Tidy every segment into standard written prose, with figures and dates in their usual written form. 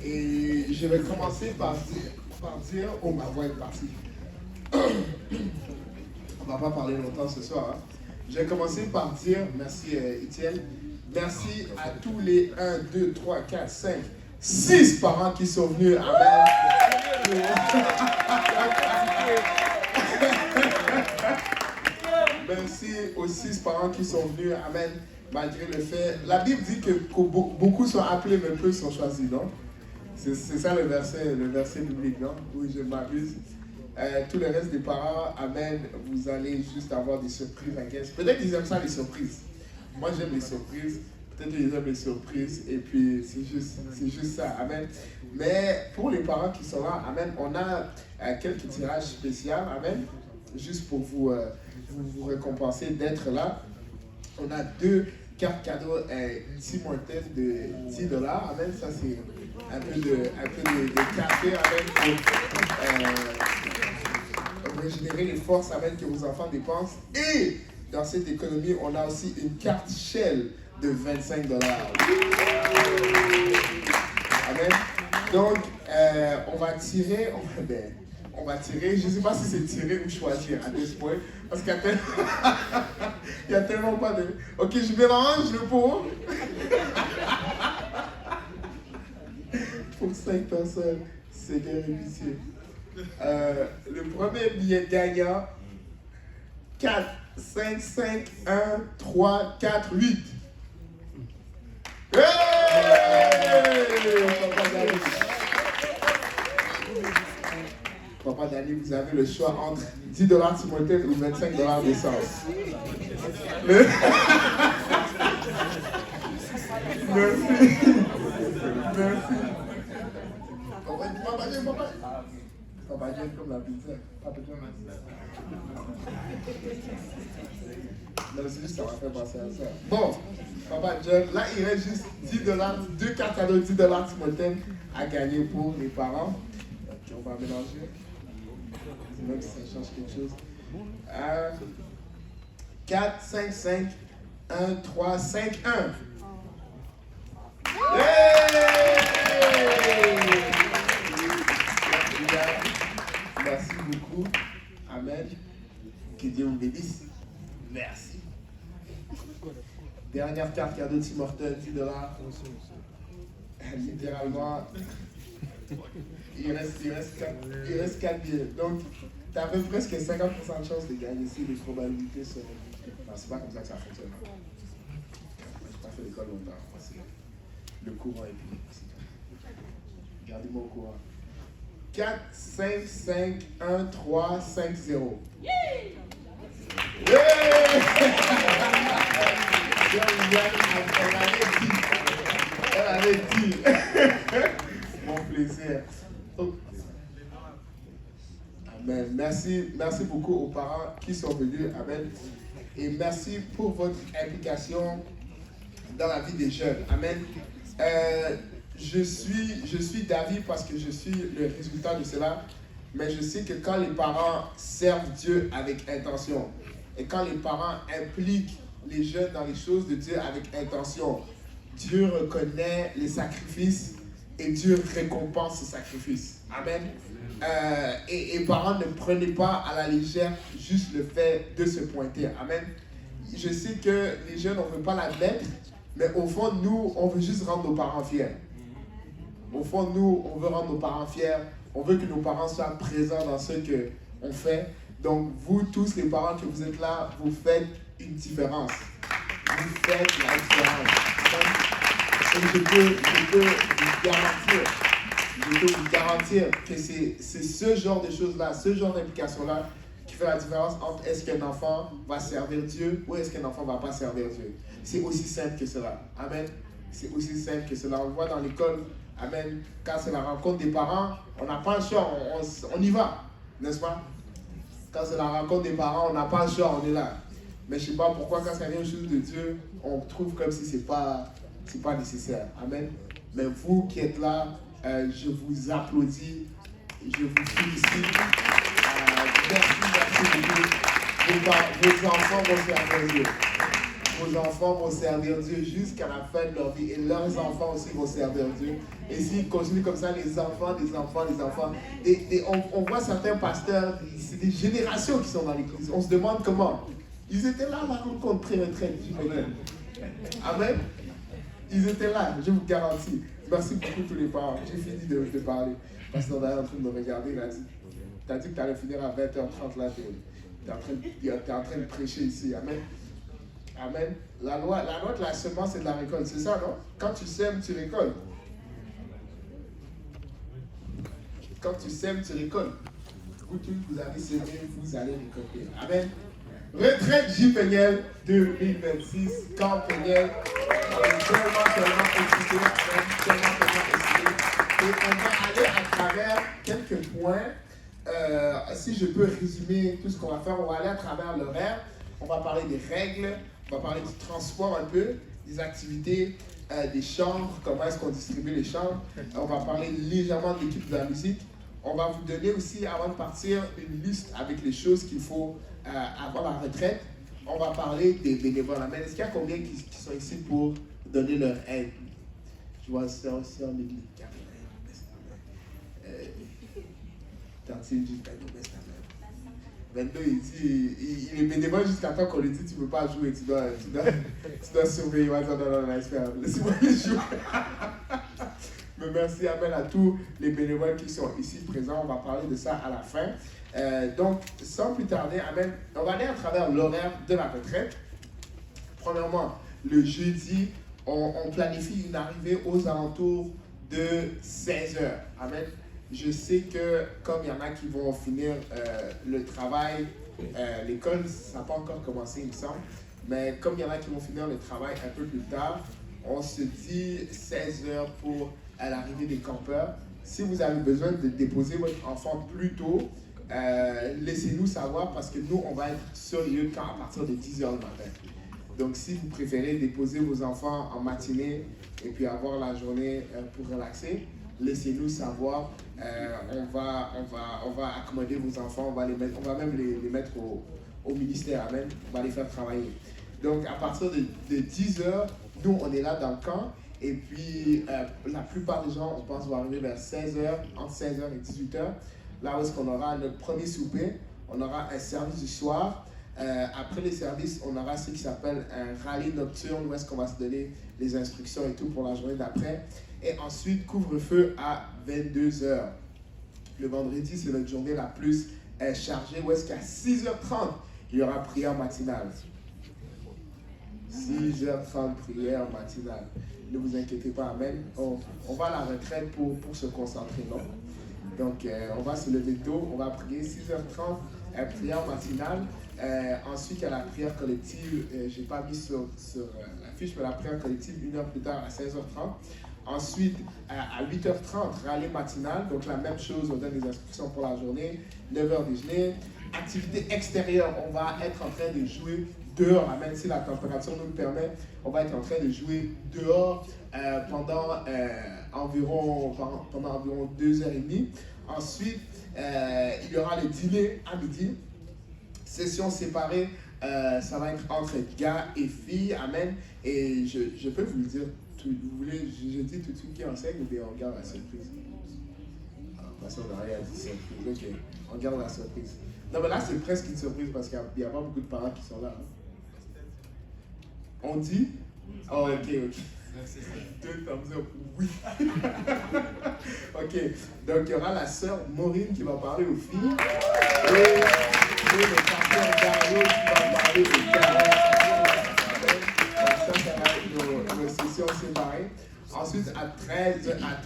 Et je vais commencer par dire oh, ma voix est partie. On ne va pas parler longtemps ce soir. Hein. Je vais commencer par dire, merci Étienne, merci à tous les 1, 2, 3, 4, 5, 6 parents qui sont venus. Amen. Merci aux 6 parents qui sont venus. Amen. Malgré le fait, la Bible dit que beaucoup sont appelés, mais peu sont choisis, non? C'est ça le verset biblique, non? Oui, je m'abuse. Tout le reste des parents, amen, vous allez juste avoir des surprises, I guess. Peut-être qu'ils aiment ça, les surprises. Moi, j'aime les surprises. Peut-être qu'ils aiment les surprises. Et puis, c'est juste ça, amen. Mais pour les parents qui sont là, amen, on a quelques tirages spéciaux, amen, juste pour vous récompenser d'être là. On a 2 cartes cadeaux Tim Hortons de $10. Amen. Ça, c'est un peu de café, amen, pour régénérer les forces, amen, que vos enfants dépensent. Et dans cette économie, on a aussi une carte Shell de $25. Amen. Donc, on va tirer, je ne sais pas si c'est tirer ou choisir à ce point, parce qu'il y a tellement pas de... Ok, je mélange le pot. Pour 5 personnes, c'est bien réussi. Le premier billet gagnant, 4, 5, 5, 1, 3, 4, 8. Papa Dani, vous avez le choix entre $10 Timothée ou $25 d'essence. Merci. Merci. Papa John comme la pizza. Papa John. Non, c'est juste ça m'a fait penser à ça. Bon, Papa John, là il reste juste $10, 2 cartes cadeaux $10 Timothée à gagner pour les parents. Ok, on va mélanger. Même si ça change quelque chose. 4, 5, 5, 1, 3, 5, 1. Merci beaucoup. Amen. Que Dieu vous bénisse. Merci. Dernière carte cadeau de Tim Hortons, $10. Littéralement. Il reste 4 billets. Donc, tu avais presque 50% de chance de gagner si les probabilités sont... Non, c'est pas comme ça que ça fonctionne. Je n'ai pas fait l'école longtemps. Le courant est fini. Gardez-moi au courant. 4, 5, 5, 1, 3, 5, 0. Elle avait dit. Mon plaisir. Amen. Merci beaucoup aux parents qui sont venus. Amen. Et merci pour votre implication dans la vie des jeunes. Amen. Je suis d'avis parce que je suis le résultat de cela. Mais je sais que quand les parents servent Dieu avec intention et quand les parents impliquent les jeunes dans les choses de Dieu avec intention, Dieu reconnaît les sacrifices et Dieu récompense ces sacrifices. Amen. Et parents, ne prenez pas à la légère juste le fait de se pointer. Amen. Je sais que les jeunes, on ne veut pas l'admettre, mais au fond, nous, on veut juste rendre nos parents fiers. Au fond, nous, on veut rendre nos parents fiers. On veut que nos parents soient présents dans ce qu'on fait. Donc, vous tous, les parents que vous êtes là, vous faites une différence. Vous faites la différence. Et je peux vous garantir que c'est ce genre de choses-là, ce genre d'implication-là qui fait la différence entre est-ce qu'un enfant va servir Dieu ou est-ce qu'un enfant ne va pas servir Dieu. C'est aussi simple que cela. Amen. C'est aussi simple que cela. On le voit dans l'école. Amen. Quand c'est la rencontre des parents, on n'a pas le choix, on y va, n'est-ce pas? Quand c'est la rencontre des parents, on n'a pas le choix, on est là. Mais je ne sais pas pourquoi quand ça vient aux choses de Dieu, on trouve comme si c'est pas nécessaire. Amen. Mais vous qui êtes là, je vous applaudis, je vous félicite. Merci beaucoup. Vos enfants vont servir Dieu. vos enfants vont servir Dieu jusqu'à la fin de leur vie et leurs enfants aussi vont servir Dieu. Et s'ils continuent comme ça, les enfants, on voit certains pasteurs, c'est des générations qui sont dans l'église. On se demande comment. Ils étaient là à la rencontre pré-retraite. Amen. Ils étaient là, je vous garantis. Merci beaucoup tous les parents. J'ai fini de parler. Pasteur Daniel est en train de me regarder, il a dit, t'as dit que tu allais finir à 20h30 là, t'es en train de prêcher ici. Amen. Amen. La loi de la semence et de la récolte, c'est ça, non? Quand tu sèmes, tu récoltes. Quand tu sèmes, tu récoltes. Vous tous, vous avez semé, vous allez récolter. Amen. Retraite J. Peniel 2026. Camp Peniel. On est tellement excité. Et on va aller à travers quelques points. Si je peux résumer tout ce qu'on va faire, on va aller à travers l'horaire. On va parler des règles. On va parler du transport un peu, des activités, des chambres, comment est-ce qu'on distribue les chambres. On va parler légèrement de l'équipe de la musique. On va vous donner aussi, avant de partir, une liste avec les choses qu'il faut avant la retraite. On va parler des bénévoles. Amen. Est-ce qu'il y a combien qui sont ici pour donner leur aide? Je vois ça aussi en église. Tantier dit, 22, il dit, il est bénévole jusqu'à temps qu'on lui dit, tu ne peux pas jouer, tu dois surveiller. Non, laissez-moi les jouer. Mais merci, amen, à tous les bénévoles qui sont ici présents. On va parler de ça à la fin. Donc, sans plus tarder, amen, on va aller à travers l'horaire de la retraite. Premièrement, le jeudi, on planifie une arrivée aux alentours de 16h. Amen. Je sais que comme il y en a qui vont finir le travail, l'école, ça n'a pas encore commencé, il me semble, mais comme il y en a qui vont finir le travail un peu plus tard, on se dit 16h pour l'arrivée des campeurs. Si vous avez besoin de déposer votre enfant plus tôt, laissez-nous savoir parce que nous, on va être sur les lieux de camp à partir de 10h le matin. Donc, si vous préférez déposer vos enfants en matinée et puis avoir la journée pour relaxer, laissez-nous savoir. On va accommoder vos enfants, on va même les mettre au ministère. Amen. On va les faire travailler. Donc, à partir de 10h, nous, on est là dans le camp. Et puis, la plupart des gens, on pense, vont arriver vers 16h, entre 16h et 18h. Là où est-ce qu'on aura notre premier souper. On aura un service du soir. Après les services, on aura ce qui s'appelle un rallye nocturne où est-ce qu'on va se donner les instructions et tout pour la journée d'après. Et ensuite, couvre-feu à 22h. Le vendredi, c'est notre journée la plus chargée où est-ce qu'à 6h30, il y aura prière matinale. 6h30, prière matinale. Ne vous inquiétez pas, amen. On va à la retraite pour se concentrer, non? Donc, on va se lever tôt, on va prier 6h30, prière matinale. Ensuite, il y a la prière collective. Je n'ai pas mis sur la fiche, mais la prière collective 1 heure plus tard à 16h30. Ensuite, à 8h30, rallye matinale. Donc, la même chose, on donne des instructions pour la journée. 9h déjeuner. Activité extérieure, on va être en train de jouer dehors. Même si la température nous le permet, on va être en train de jouer dehors pendant environ 2h30. Ensuite, il y aura le dîner à midi. Session séparée, ça va être entre gars et filles. Amen. Et je peux vous le dire, vous voulez, je dis tout de suite qui enseigne ou bien on garde la surprise? Parce qu'on n'a rien dit surprise. Ok, on garde la surprise. Non, mais là, c'est presque une surprise parce qu'il n'y a pas beaucoup de parents qui sont là. Hein. On dit? Oh, ok. Deux thumbs up, oui. Ok, donc il y aura la sœur Maureen qui va parler aux filles. Et le pasteur Dario qui va parler aux garçons. Ça va être nos sessions séparées. Ensuite, à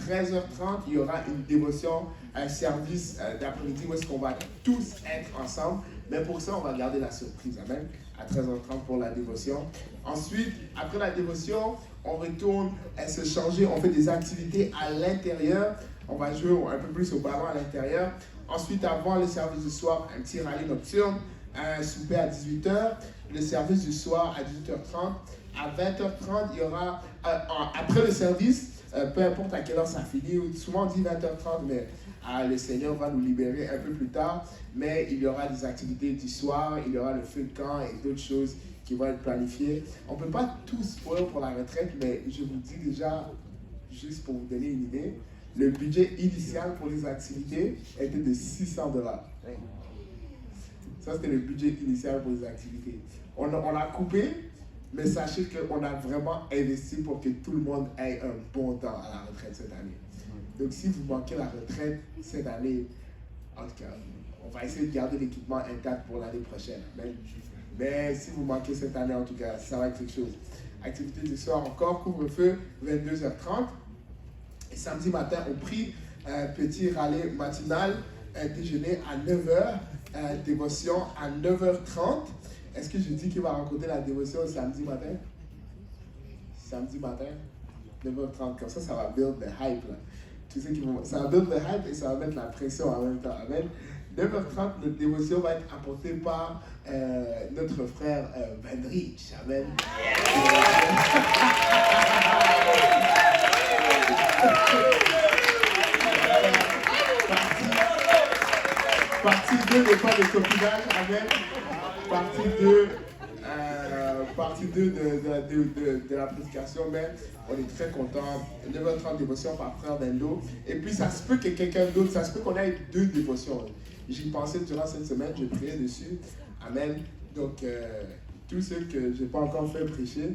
13h30, il y aura une dévotion, un service d'après-midi où est-ce qu'on va tous être ensemble. Mais pour ça, on va garder la surprise. Amen. À 13h30 pour la dévotion. Ensuite, après la dévotion, on retourne se changer. On fait des activités à l'intérieur. On va jouer un peu plus au ballon à l'intérieur. Ensuite, avant le service du soir, un petit rallye nocturne. Un souper à 18h. Le service du soir à 18h30. À 20h30, il y aura, après le service, peu importe à quelle heure ça finit, souvent on dit 20h30, mais le Seigneur va nous libérer un peu plus tard. Mais il y aura des activités du soir, il y aura le feu de camp et d'autres choses qui vont être planifiées. On ne peut pas tout spoiler pour la retraite, mais je vous dis déjà, juste pour vous donner une idée, le budget initial pour les activités était de $600. Ça, c'était le budget initial pour les activités. On a coupé, mais sachez qu'on a vraiment investi pour que tout le monde ait un bon temps à la retraite cette année. Donc, si vous manquez la retraite cette année, en tout cas, on va essayer de garder l'équipement intact pour l'année prochaine. Mais si vous manquez cette année, en tout cas, ça va être quelque chose. Activité du soir encore, couvre-feu, 22h30. Et samedi matin, on prie un petit rallye matinal, déjeuner à 9h, dévotion à 9h30. Est-ce que je dis qu'il va raconter la dévotion samedi matin? Samedi matin, 9h30. Comme ça va build the hype. Là. Tu sais ça va build the hype et ça va mettre la pression en même temps. Amen. 9h30, notre dévotion va être apportée par notre frère Vendrich. Amen. Partie 2 des pas de copinage. Amen. Partie 2 de la prédication, mais on est très contents. 9h30 dévotion par frère Bendo. Et puis ça se peut que quelqu'un d'autre, ça se peut qu'on ait 2 dévotions. J'y pensais durant cette semaine, je priais dessus. Amen. Donc, tous ceux que je n'ai pas encore fait prêcher,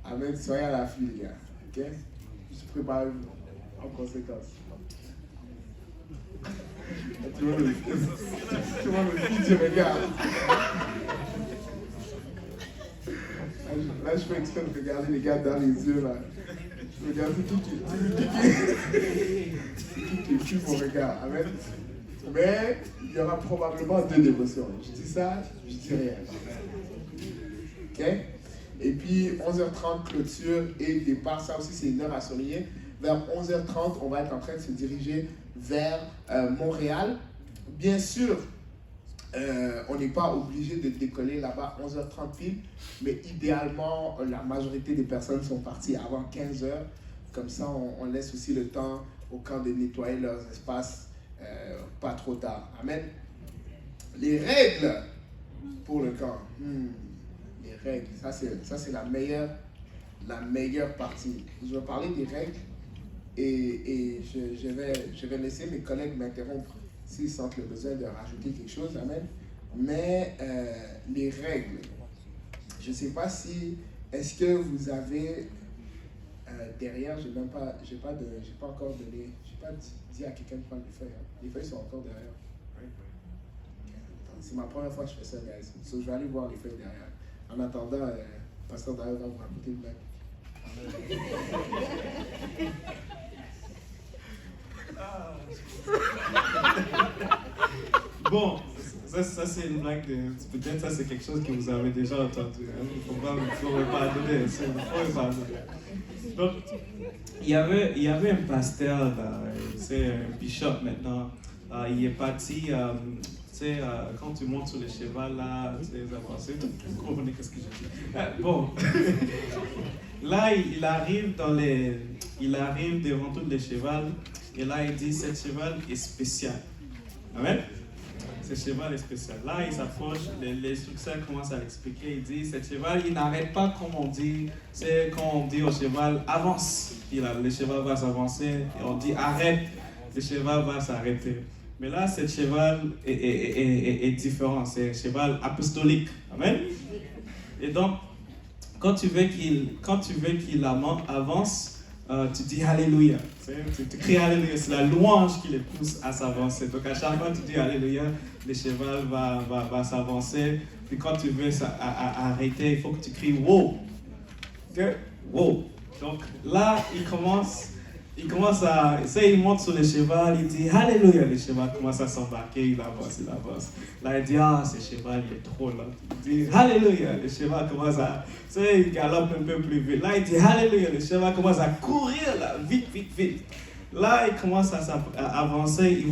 amen, soyez à l'affût, les gars. Ok? Je prépare en conséquence. Tout le monde me dit, tu regardes. Là, je fais exprès de regarder les gars dans les yeux. Là. Je regarde qui suit mon regard. Amen. Mais il y aura probablement 2 dévotions. Je dis ça, je dis rien. Ok? Et puis 11h30, clôture et départ. Ça aussi, c'est une heure à surveiller. Vers 11h30, on va être en train de se diriger vers Montréal. Bien sûr, on n'est pas obligé de décoller là-bas 11h30 pile, mais idéalement, la majorité des personnes sont parties avant 15h. Comme ça, on laisse aussi le temps au camp de nettoyer leurs espaces pas trop tard. Amen. Les règles pour le camp. Les règles, ça c'est la meilleure partie. Je vais parler des règles. Et je vais laisser mes collègues m'interrompre s'ils sentent le besoin de rajouter quelque chose. Amen. Mais les règles, je ne sais pas si, est-ce que vous avez derrière, j'ai pas encore donné, j'ai pas dit à quelqu'un de prendre les feuilles. Hein. Les feuilles sont encore derrière. C'est ma première fois que je fais ça, guys. So, je vais aller voir les feuilles derrière. En attendant, Pasteur Dario va vous raconter une blague. Bon, ça c'est une blague de... Peut-être ça c'est quelque chose que vous avez déjà entendu. Hein? Il ne faut pas donner. Donc, il y avait un pasteur, c'est un bishop maintenant. Il est parti, tu sais, quand tu montes sur le cheval là, tu sais, avancé, vous comprenez ce que je dis. Bon, là il arrive devant tout le cheval. Et là, il dit, ce cheval est spécial. Amen. Ce cheval est spécial. Là, il s'approche, les succès commencent à l'expliquer. Il dit, ce cheval, il n'arrête pas comme on dit. C'est quand on dit au cheval, avance. Le cheval va s'avancer. Et on dit, arrête. Le cheval va s'arrêter. Mais là, ce cheval est différent. C'est un cheval apostolique. Amen. Et donc, quand tu veux qu'il avance, tu dis Alléluia. Tu cries Alléluia. C'est la louange qui les pousse à s'avancer. Donc à chaque fois que tu dis Alléluia, le cheval va s'avancer. Puis quand tu veux arrêter, il faut que tu cries Wow. Okay? Wow. Donc là, il commence à... Il monte sur le cheval, il dit Alléluia. Le cheval commence à s'embarquer, il avance. Là, il dit ce cheval, il est trop lent. Il dit Alléluia. Le cheval commence à... il galope un peu plus vite. Là, il dit Alléluia. Le cheval commence à courir, là, vite. Là, il commence à avancer,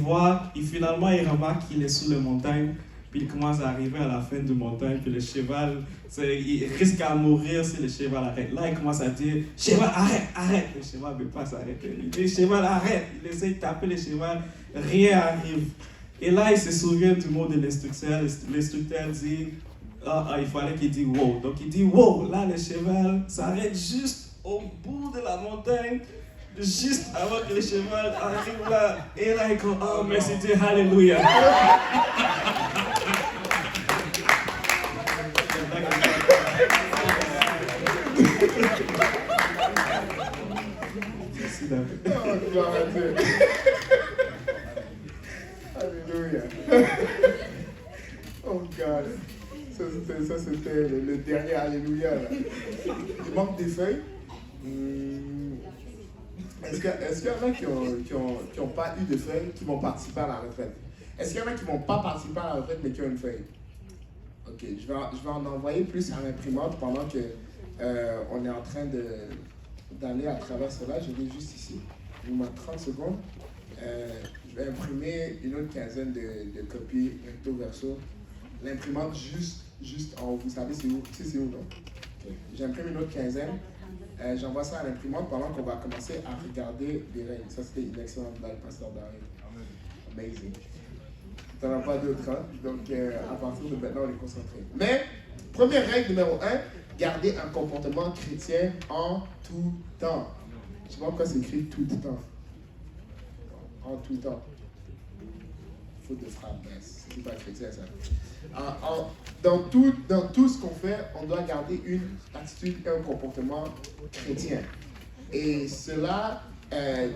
finalement, il remarque qu'il est sous la montagne. Puis il commence à arriver à la fin de montagne, puis le cheval, il risque à mourir si le cheval arrête. Là, il commence à dire, cheval, arrête. Le cheval ne veut pas s'arrêter. Il dit, cheval, arrête. Il essaie de taper le cheval, rien n'arrive. Et là, il se souvient du mot de l'instructeur. L'instructeur dit, il fallait qu'il dise wow. Donc il dit wow. Là, le cheval s'arrête juste au bout de la montagne, juste avant que le cheval arrive là. Et là, il dit, oh, merci Dieu, alléluia. Merci David. Oh, gloire à Dieu. Alléluia. Oh God. Ça c'était le dernier Alléluia. Là. Il manque des feuilles. Est-ce qu'il y en a qui ont pas eu de feuilles, qui vont participer à la retraite? Est-ce qu'il y en a qui vont pas participer à la retraite, mais qui ont une feuille? Ok, je vais en envoyer plus à l'imprimante pendant que on est en train d'aller à travers cela. Je vais juste ici, il me manque 30 secondes. Je vais imprimer une autre quinzaine de copies recto verso. L'imprimante juste en haut. Vous savez c'est où? C'est où, non? Okay. J'imprime une autre quinzaine. J'envoie ça à l'imprimante pendant qu'on va commencer à regarder les règles. Ça, c'était une excellente blague, Pasteur David. Amazing. Tu n'en as pas d'autres, hein? Donc, à partir de maintenant, on est concentré. Mais, première règle numéro 1, garder un comportement chrétien en tout temps. Je ne sais pas pourquoi c'est écrit tout le temps. En tout temps. Faute de frappe, c'est pas chrétien ça. Dans tout ce qu'on fait, on doit garder une attitude et un comportement chrétien. Et cela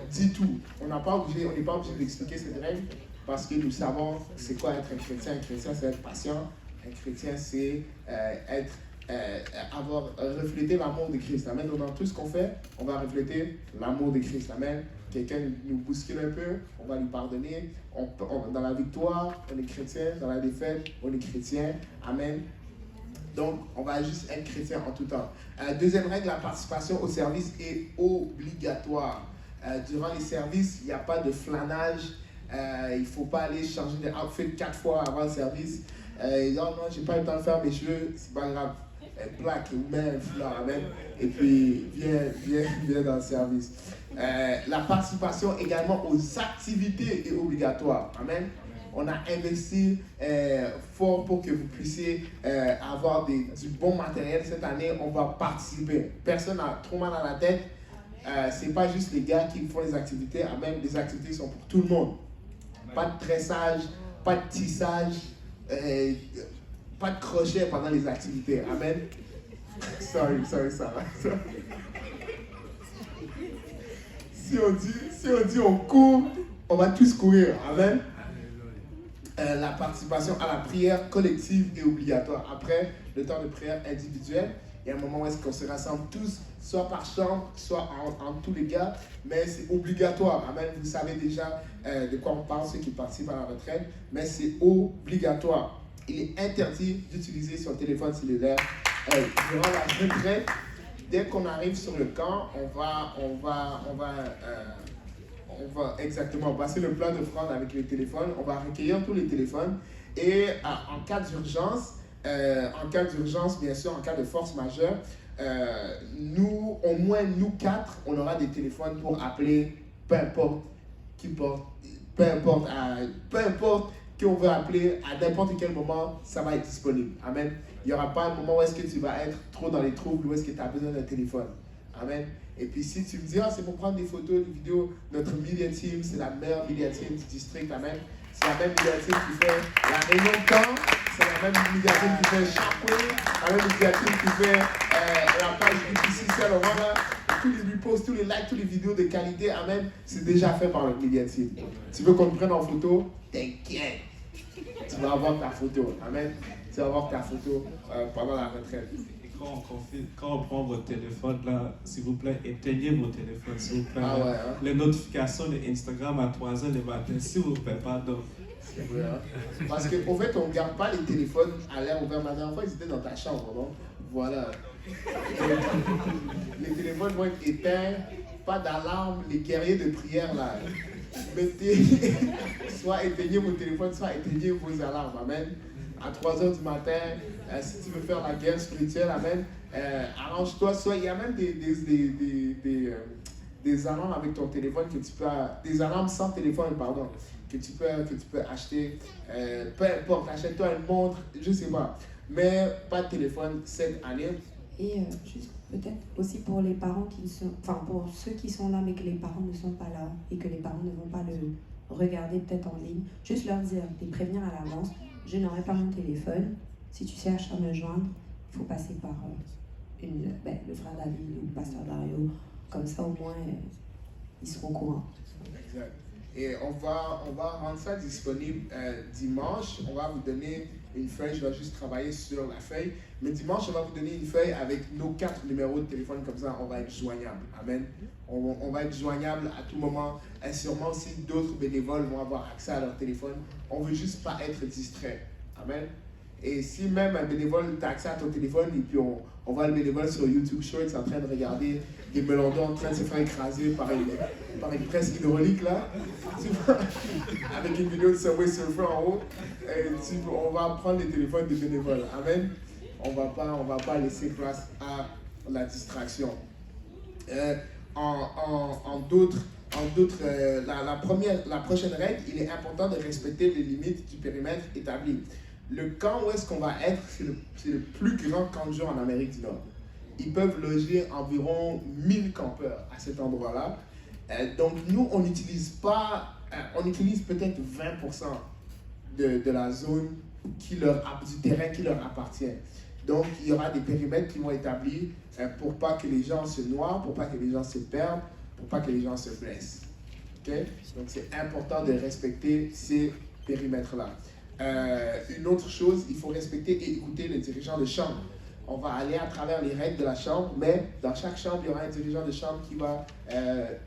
dit tout. On n'est pas obligé d'expliquer cette règle parce que nous savons c'est quoi être un chrétien. Un chrétien, c'est être patient. Un chrétien, c'est refléter l'amour de Christ. Amen. Donc, dans tout ce qu'on fait, on va refléter l'amour de Christ. Amen. Quelqu'un nous bouscule un peu, on va lui pardonner. Dans la victoire, on est chrétien. Dans la défaite, on est chrétien. Amen. Donc, on va juste être chrétien en tout temps. Deuxième règle, la participation au service est obligatoire. Durant les services, il n'y a pas de flânage. Il ne faut pas aller changer de outfit 4 fois avant le service. Non, j'ai pas eu le temps de faire mes cheveux, c'est pas grave. Plaque ou même fleur, amen. Et puis, viens dans le service. La participation également aux activités est obligatoire. Amen. On a investi fort pour que vous puissiez avoir du bon matériel. Cette année, on va participer. Personne n'a trop mal à la tête. C'est pas juste les gars qui font les activités. Amen. Les activités sont pour tout le monde. Pas de tressage, pas de tissage. Pas de crochet pendant les activités. Amen. Sorry, Sarah. Si on dit on court, on va tous courir. Amen. La participation à la prière collective est obligatoire. Après le temps de prière individuelle, il y a un moment où est-ce qu'on se rassemble tous, soit par chambre, soit en tous les cas, mais c'est obligatoire. Amen. Vous savez déjà de quoi on parle, ceux qui participent à la retraite, mais c'est obligatoire. Il est interdit d'utiliser son téléphone cellulaire durant la retraite. Dès qu'on arrive sur le camp, on va exactement passer le plat d'offrande avec les téléphones. On va recueillir tous les téléphones et en cas d'urgence, bien sûr, en cas de force majeure, au moins nous 4, on aura des téléphones pour appeler peu importe qui on veut appeler à n'importe quel moment, ça va être disponible. Amen. Il n'y aura pas un moment où est-ce que tu vas être trop dans les troubles, où est-ce que tu as besoin d'un téléphone. Amen. Et puis si tu me dis, c'est pour prendre des photos, des vidéos, notre media team, c'est la meilleure media team du district. Amen. C'est la même media team qui fait la réunion de temps, c'est la même media team qui fait Shopway, la même media team qui fait la page UPC, c'est le là. Tous les reposts, tous les likes, toutes les vidéos de qualité, amen, c'est déjà fait par notre media team. Tu veux qu'on te prenne en photo? T'inquiète. Tu vas avoir ta photo. Amen. Tu vas avoir ta photo pendant la retraite. Et quand on prend votre téléphone, là, s'il vous plaît, éteignez vos téléphones, s'il vous plaît. Ah ouais, hein? Les notifications de Instagram à 3h du matin, s'il vous plaît, pardon. C'est vrai, hein? Parce qu'en fait, on ne garde pas les téléphones à l'air ouvert. La dernière fois, ils étaient dans ta chambre, non? Voilà. Les téléphones vont être éteints, pas d'alarme, les guerriers de prière là. Mettez, soit éteignez vos téléphones, soit éteignez vos alarmes. Amen. À 3h du matin, si tu veux faire la guerre spirituelle, amen, arrange-toi. Soit il y a même des alarmes avec ton téléphone que tu peux, des alarmes sans téléphone, pardon, que tu peux acheter. Peu importe, achète-toi une montre, je sais pas. Mais pas de téléphone cette année. Et juste peut-être aussi pour les parents qui sont, enfin pour ceux qui sont là mais que les parents ne sont pas là et que les parents ne vont pas le regarder peut-être en ligne, juste leur dire, les prévenir à l'avance, je n'aurai pas mon téléphone, si tu cherches à me joindre, il faut passer par le frère David ou le pasteur Dario, comme ça au moins ils seront au courant. Exact. Et on va rendre ça disponible dimanche. On va vous donner une feuille. Je vais juste travailler sur la feuille. Mais dimanche, on va vous donner une feuille avec nos 4 numéros de téléphone. Comme ça, on va être joignable. Amen. On va être joignable à tout moment. Et sûrement aussi, d'autres bénévoles vont avoir accès à leur téléphone. On ne veut juste pas être distrait. Amen. Et si même un bénévole t'a accès à ton téléphone et puis on voit le bénévole sur YouTube Shorts en train de regarder des melondons en train de se faire écraser par une presse hydraulique là, tu vois, avec une vidéo de Subway Surfer en haut, on va prendre les téléphones des bénévoles. Amen. On va pas laisser place à la distraction. La prochaine règle, il est important de respecter les limites du périmètre établi. Le camp où est-ce qu'on va être, c'est le plus grand camp de jour en Amérique du Nord. Ils peuvent loger environ 1000 campeurs à cet endroit-là. Donc nous, on utilise peut-être 20% de la zone du terrain qui leur appartient. Donc il y aura des périmètres qui vont établir pour pas que les gens se noient, pour pas que les gens se perdent, pour pas que les gens se blessent. Okay? Donc c'est important de respecter ces périmètres-là. Une autre chose, il faut respecter et écouter les dirigeants de chambre. On va aller à travers les règles de la chambre, mais dans chaque chambre, il y aura un dirigeant de chambre qui va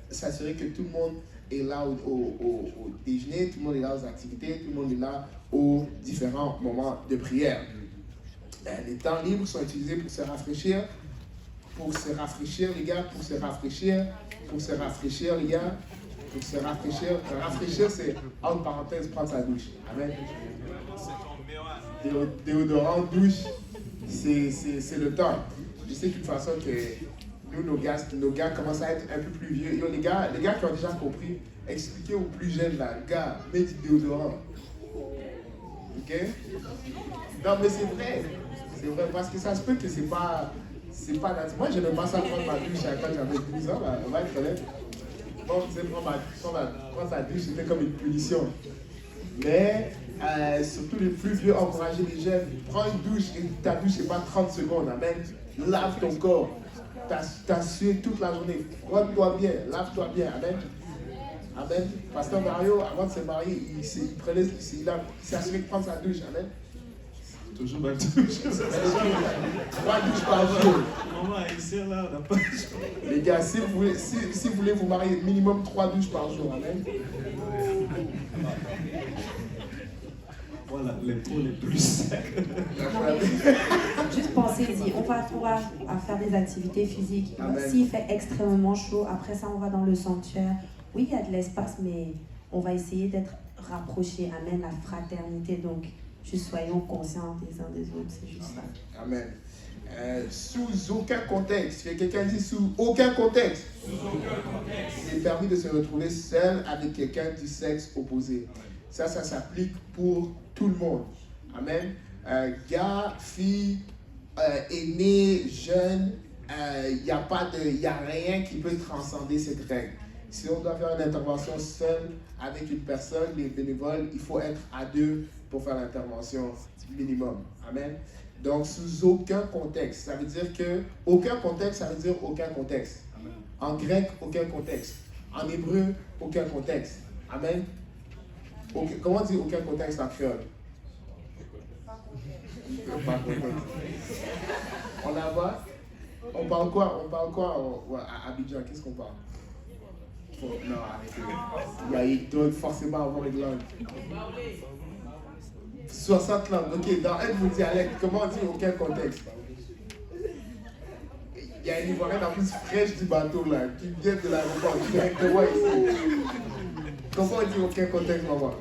s'assurer que tout le monde est là au déjeuner, tout le monde est là aux activités, tout le monde est là aux différents moments de prière. Les temps libres sont utilisés pour se rafraîchir, les gars, pour se rafraîchir, les gars. Pour se rafraîchir. Rafraîchir, c'est, entre parenthèses, prendre sa douche. Amen. Déodorant, douche, c'est le temps. Je sais qu'une façon que nous, nos gars commencent à être un peu plus vieux. Les gars qui ont déjà compris, expliquez aux plus jeunes, là, gars, mets du déodorant. Ok? Non, mais c'est vrai. C'est vrai, parce que ça se peut que c'est pas moi, je n'aime pas ça prendre ma douche quand j'avais 12 ans, là, on va être honnête. Quand je disais prendre sa douche, c'était comme une punition. Mais surtout les plus vieux, encourager les jeunes, prends une douche et ta douche, c'est pas 30 secondes, amen. Lave ton corps. T'as sué toute la journée. Frotte-toi bien, lave-toi bien, amen. Amen. Pasteur Mario, avant de se marier, il s'est assuré de prendre sa douche, amen. Toujours ma douche. 3 douches par jour. Maman, ici, là, on n'a pas. Les gars, si vous voulez vous marier, minimum 3 douches par jour, amen. Voilà, les peaux les plus secs. Juste pensez-y, on va faire des activités physiques. S'il fait extrêmement chaud, après ça on va dans le sanctuaire. Oui, il y a de l'espace, mais on va essayer d'être rapprochés. Amen, la fraternité. Donc, juste soyons conscients des uns des autres, c'est juste ça. Amen. Sous aucun contexte, quelqu'un dit sous aucun contexte, il est permis de se retrouver seul avec quelqu'un du sexe opposé. Ça s'applique pour tout le monde. Amen. Gars, filles, aînés, jeunes, il n'y a rien qui peut transcender cette règle. Si on doit faire une intervention seule avec une personne, les bénévoles, il faut être à 2 pour faire l'intervention minimum. Amen. Donc, sous aucun contexte. Ça veut dire que aucun contexte, ça veut dire aucun contexte. Amen. En grec, aucun contexte. En hébreu, aucun contexte. Amen. Comment on dit aucun contexte en créole? Pas contexte. On a quoi? On parle quoi à Abidjan? Qu'est-ce qu'on parle? Non, arrêtez. Il doit forcément avoir une langue. 60 langues. Ok, dans un de vos dialectes, comment on dit aucun contexte? Il y a une Ivoirienne en plus fraîche du bateau là, qui vient de l'aéroport directement ici. Comment on dit aucun contexte, maman?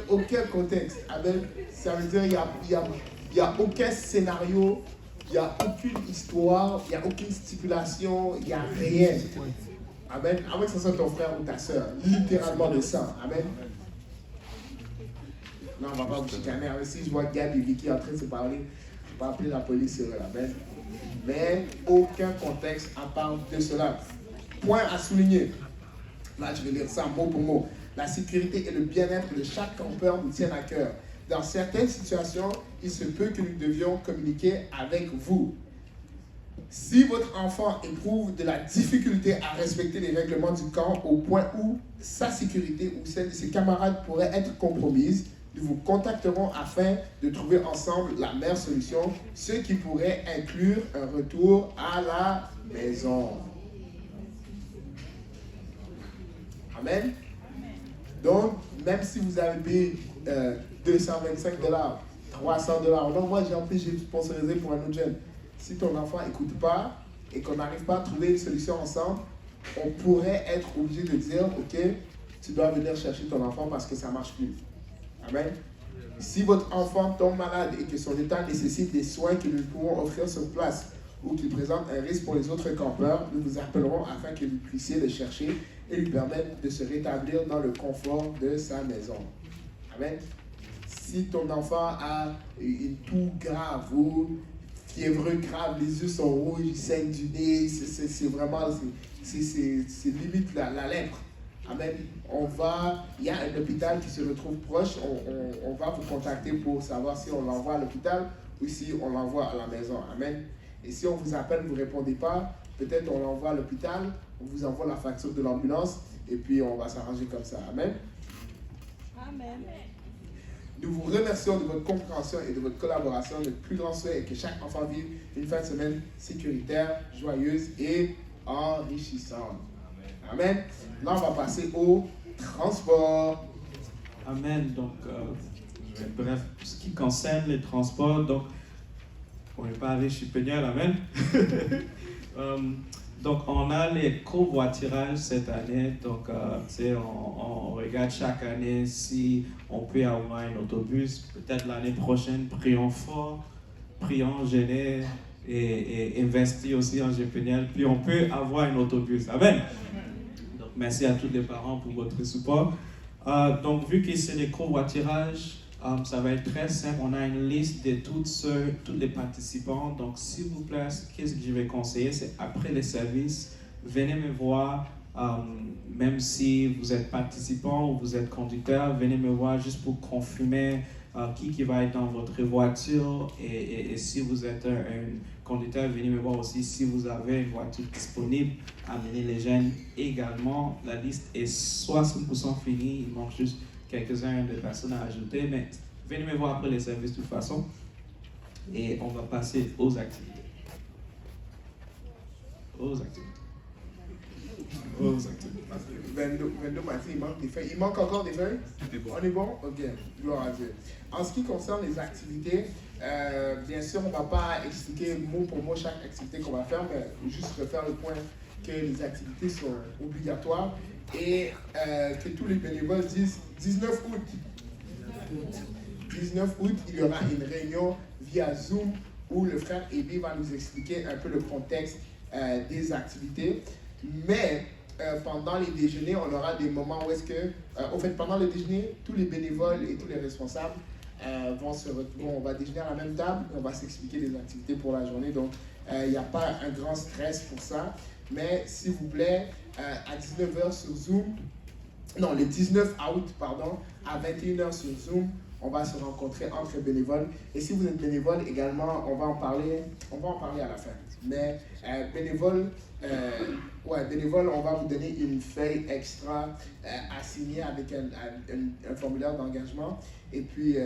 Aucun contexte. Amen. Ça veut dire qu'il n'y a aucun scénario Il n'y a aucune histoire, il n'y a aucune stipulation, il n'y a rien. Amen. À moins que ce soit ton frère ou ta soeur. Littéralement de sang. Amen. Non, on ne va pas vous chicaner. Si je vois Gab et Vicky en train de se parler, je ne vais pas appeler la police sur eux. Amen. Mais aucun contexte à part de cela. Point à souligner. Là, je vais lire ça mot pour mot. La sécurité et le bien-être de chaque campeur nous tiennent à cœur. Dans certaines situations, il se peut que nous devions communiquer avec vous. Si votre enfant éprouve de la difficulté à respecter les règlements du camp au point où sa sécurité ou celle de ses camarades pourrait être compromise, nous vous contacterons afin de trouver ensemble la meilleure solution, ce qui pourrait inclure un retour à la maison. Amen. Donc, même si vous avez payé $225, $300, non, moi j'ai sponsorisé pour un autre jeune. Si ton enfant n'écoute pas et qu'on n'arrive pas à trouver une solution ensemble, on pourrait être obligé de dire, ok, tu dois venir chercher ton enfant parce que ça ne marche plus. Amen. Si votre enfant tombe malade et que son état nécessite des soins que nous pouvons offrir sur place ou qu'il présente un risque pour les autres campeurs, nous vous appellerons afin que vous puissiez le chercher et lui permettre de se rétablir dans le confort de sa maison. Amen. Si ton enfant a une toux grave ou fièvre grave, les yeux sont rouges, il saigne du nez, c'est vraiment, c'est limite la lèpre. Amen. Il y a un hôpital qui se retrouve proche, on va vous contacter pour savoir si on l'envoie à l'hôpital ou si on l'envoie à la maison. Amen. Et si on vous appelle, vous ne répondez pas, peut-être on l'envoie à l'hôpital, on vous envoie la facture de l'ambulance et puis on va s'arranger comme ça. Amen. Amen. Nous vous remercions de votre compréhension et de votre collaboration. Notre plus grand souhait est que chaque enfant vive une fin de semaine sécuritaire, joyeuse et enrichissante. Amen. Là, on va passer au transport. Amen. Donc, bref, ce qui concerne les transports, donc, on n'est pas allé chez Peignol, amen. Donc, on a les covoiturages cette année. Donc, on regarde chaque année si on peut avoir un autobus. Peut-être l'année prochaine, prions fort, prions gênés et investir aussi en GPNL. Puis, on peut avoir un autobus. Amen. Donc, merci à tous les parents pour votre support. Donc, vu que c'est les covoiturages, ça va être très simple. On a une liste de tous les participants. Donc, s'il vous plaît, qu'est-ce que je vais conseiller? C'est après les services, venez me voir. Même si vous êtes participant ou vous êtes conducteur, venez me voir juste pour confirmer qui va être dans votre voiture. Et si vous êtes un conducteur, venez me voir aussi si vous avez une voiture disponible. Amenez les jeunes également. La liste est 60% finie. Il manque juste quelques-uns de personnes à ajouter, mais venez me voir après les services de toute façon. Et on va passer aux activités. Aux activités. 22 matin, il manque des feuilles. Il manque encore des feuilles? On est bon? Ok, gloire à Dieu. En ce qui concerne les activités, bien sûr, on ne va pas expliquer mot pour mot chaque activité qu'on va faire, mais juste refaire le point que les activités sont obligatoires et que tous les bénévoles disent 19 août. 19 août, il y aura une réunion via Zoom où le frère Ebi va nous expliquer un peu le contexte des activités. Mais pendant les déjeuners, on aura des moments où est-ce que, pendant le déjeuner, tous les bénévoles et tous les responsables vont se retrouver, on va déjeuner à la même table, on va s'expliquer les activités pour la journée. Donc, il n'y a pas un grand stress pour ça. Mais s'il vous plaît, à 19h sur Zoom, non, le 19 août, pardon, à 21h sur Zoom, on va se rencontrer entre bénévoles. Et si vous êtes bénévole également, on va en parler à la fin. Mais bénévole, on va vous donner une feuille extra à signer avec un formulaire d'engagement. Et puis,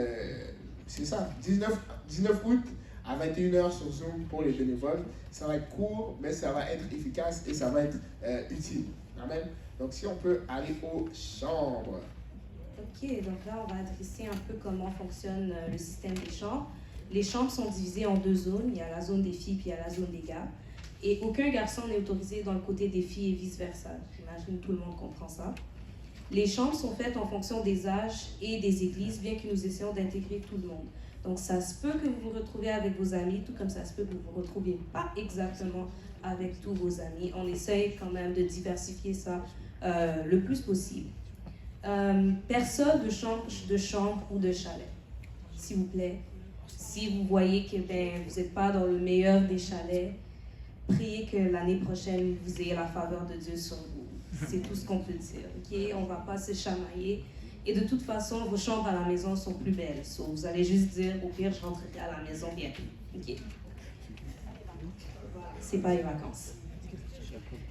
c'est ça, 19 août à 21h sur Zoom pour les bénévoles. Ça va être court, mais ça va être efficace et ça va être utile. Amen. Donc, si on peut aller aux chambres. Ok, donc là, on va adresser un peu comment fonctionne le système des chambres. Les chambres sont divisées en deux zones. Il y a la zone des filles puis il y a la zone des gars. Et aucun garçon n'est autorisé dans le côté des filles et vice-versa. J'imagine que tout le monde comprend ça. Les chambres sont faites en fonction des âges et des églises, bien que nous essayons d'intégrer tout le monde. Donc ça se peut que vous vous retrouviez avec vos amis, tout comme ça se peut que vous vous retrouviez pas exactement avec tous vos amis. On essaye quand même de diversifier ça le plus possible. Personne de chambre ou de chalet, s'il vous plaît. Si vous voyez que vous n'êtes pas dans le meilleur des chalets, priez que l'année prochaine, vous ayez la faveur de Dieu sur vous. C'est tout ce qu'on peut dire. Okay? On ne va pas se chamailler. Et de toute façon, vos chambres à la maison sont plus belles. So, vous allez juste dire, au pire, je rentrerai à la maison bientôt. Okay? C'est pas les vacances.